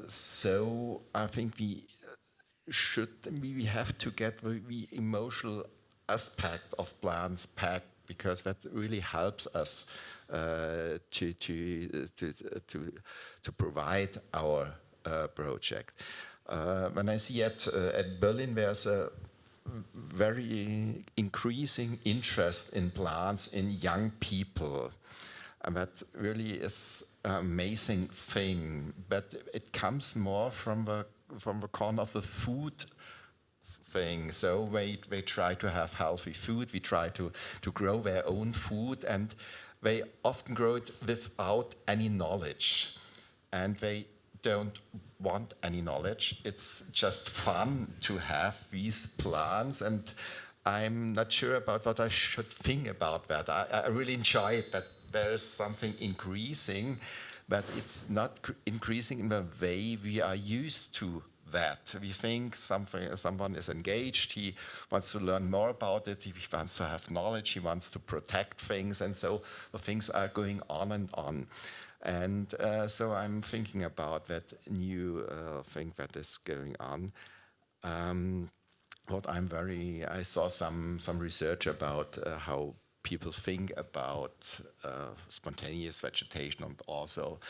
So I think we have to get the emotional aspect of plans back because that really helps us to provide our project. When I see at Berlin, there's a very increasing interest in plants in young people. And that really is an amazing thing. But it comes more from the corner of the food thing. So they try to have healthy food. We try to grow their own food. And they often grow it without any knowledge. And they don't want any knowledge. It's just fun to have these plants. And I'm not sure about what I should think about that. I really enjoy it that there's something increasing, but it's not increasing in the way we are used to that. We think someone is engaged, he wants to learn more about it, he wants to have knowledge, he wants to protect things, and so the things are going on and on. And so I'm thinking about that new thing that is going on. I saw some research about how people think about spontaneous vegetation and also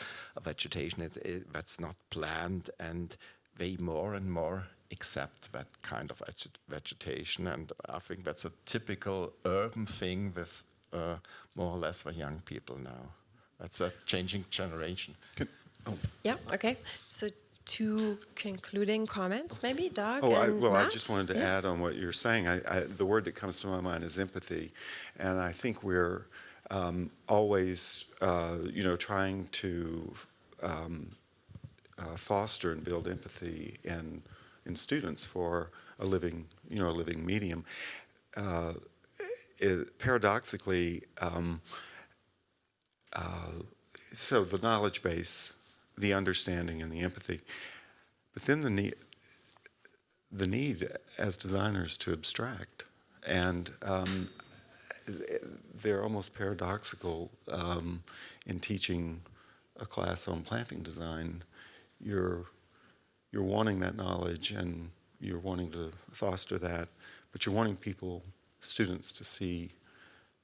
vegetation that's not planned, and they more and more accept that kind of vegetation. And I think that's a typical urban thing with more or less the young people now. That's a changing generation. Yeah, okay. So 2 concluding comments, maybe, Doug I and Matt? just wanted to add on what you're saying. The word that comes to my mind is empathy, and I think we're always, trying to foster and build empathy in students for a living medium. Paradoxically, so the knowledge base, the understanding and the empathy, but then the need as designers to abstract, and they're almost paradoxical in teaching a class on planting design. You're wanting that knowledge and you're wanting to foster that, but you're wanting students to see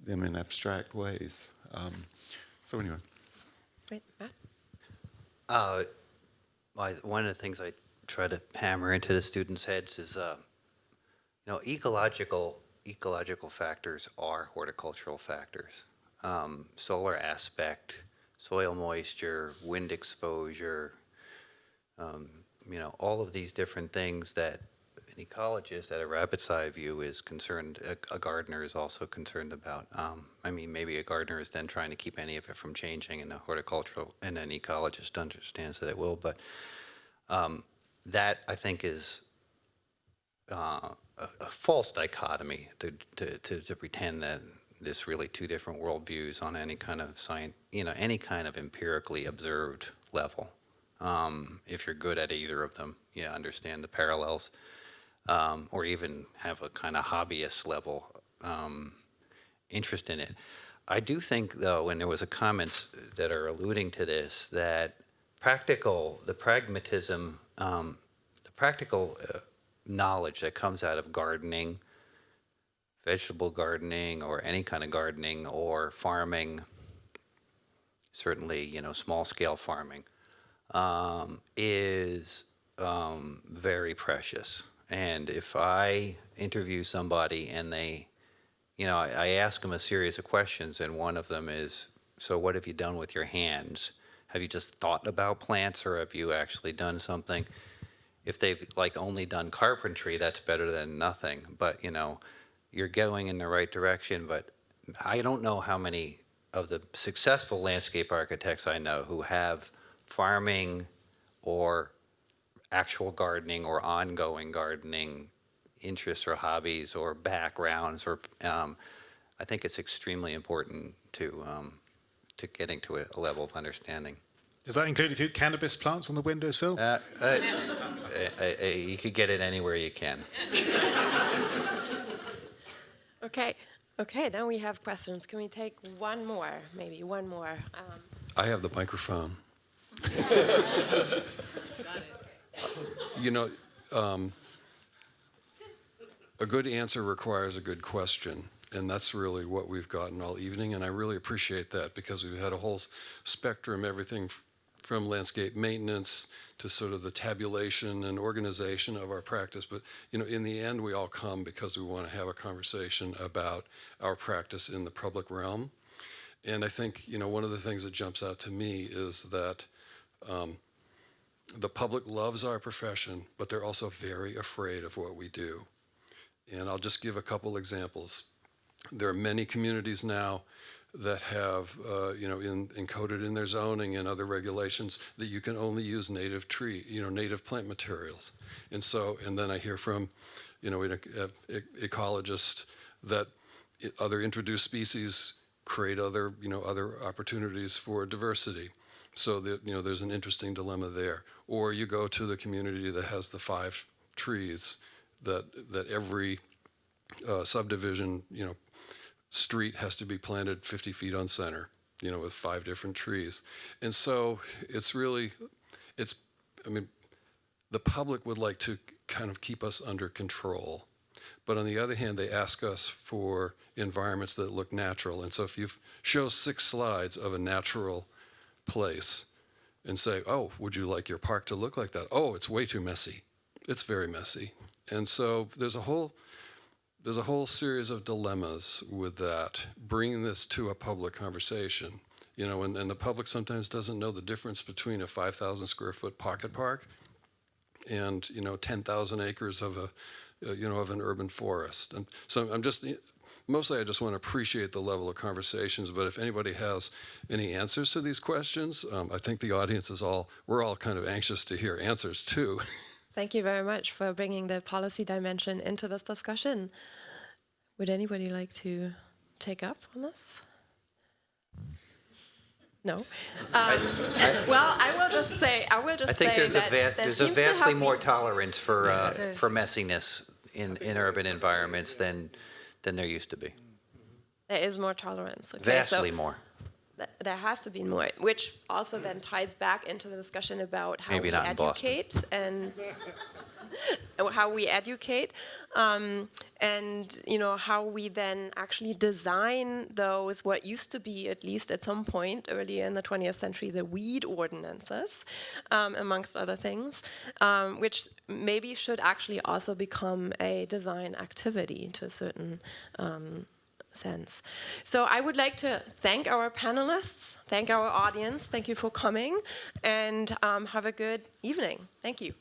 them in abstract ways. So anyway. Great, Matt? One of the things I try to hammer into the students' heads is, ecological factors are horticultural factors. Solar aspect, soil moisture, wind exposure, all of these different things that an ecologist at a rabbit's eye view is concerned, a gardener is also concerned about. Maybe a gardener is then trying to keep any of it from changing, and and an ecologist understands that it will, but that I think is a false dichotomy to pretend that there's really 2 different worldviews on any kind of any kind of empirically observed level. If you're good at either of them, you understand the parallels, or even have a kind of hobbyist level interest in it. I do think, though, and there was a comments that are alluding to this, that the pragmatism, the practical knowledge that comes out of gardening, vegetable gardening, or any kind of gardening, or farming, certainly, small-scale farming, is very precious. And if I interview somebody and they, I ask them a series of questions, and one of them is, so what have you done with your hands? Have you just thought about plants, or have you actually done something? If they've only done carpentry, that's better than nothing. But, you're going in the right direction. But I don't know how many of the successful landscape architects I know who have farming or actual gardening or ongoing gardening interests or hobbies or backgrounds, or I think it's extremely important to getting to a level of understanding. Does that include a few cannabis plants on the windowsill? You could get it anywhere you can. Okay. Okay, now we have questions. Can we take one more, maybe one more? I have the microphone. You know, a good answer requires a good question, and that's really what we've gotten all evening, and I really appreciate that because we've had a whole spectrum, everything from landscape maintenance to sort of the tabulation and organization of our practice. But, you know, in the end, we all come because we want to have a conversation about our practice in the public realm. And I think, you know, one of the things that jumps out to me is that the public loves our profession, but they're also very afraid of what we do. And I'll just give a couple examples. There are many communities now that have, you know, encoded in their zoning and other regulations that you can only use native tree, you know, native plant materials. And so, and then I hear from, you know, ecologists that other introduced species create other, you know, other opportunities for diversity. So that, you know, there's an interesting dilemma there. Or you go to the community that has the 5 trees that every subdivision, you know, street has to be planted 50 feet on center, you know, with 5 different trees. And so it's really, I mean, the public would like to kind of keep us under control. But on the other hand, they ask us for environments that look natural. And so if you show 6 slides of a natural place and say, oh, would you like your park to look like that? Oh, it's way too messy. It's very messy. And so there's a whole series of dilemmas with that, bringing this to a public conversation, you know, and the public sometimes doesn't know the difference between a 5,000 square foot pocket park and, you know, 10,000 acres of you know, of an urban forest. And so mostly I just want to appreciate the level of conversations, but if anybody has any answers to these questions, I think the audience we're all kind of anxious to hear answers too. Thank you very much for bringing the policy dimension into this discussion. Would anybody like to take up on this? No. Well, I will just say. I think there's a vastly more tolerance for messiness in urban environments than there used to be. There is more tolerance. Okay? Vastly more. There has to be more, which also then ties back into the discussion about how Maybe we not in educate and how we educate, and you know how we then actually design those what used to be, at least at some point early in the 20th century, the weed ordinances, amongst other things, which maybe should actually also become a design activity to a certain sense. So I would like to thank our panelists, thank our audience, thank you for coming, and have a good evening. Thank you.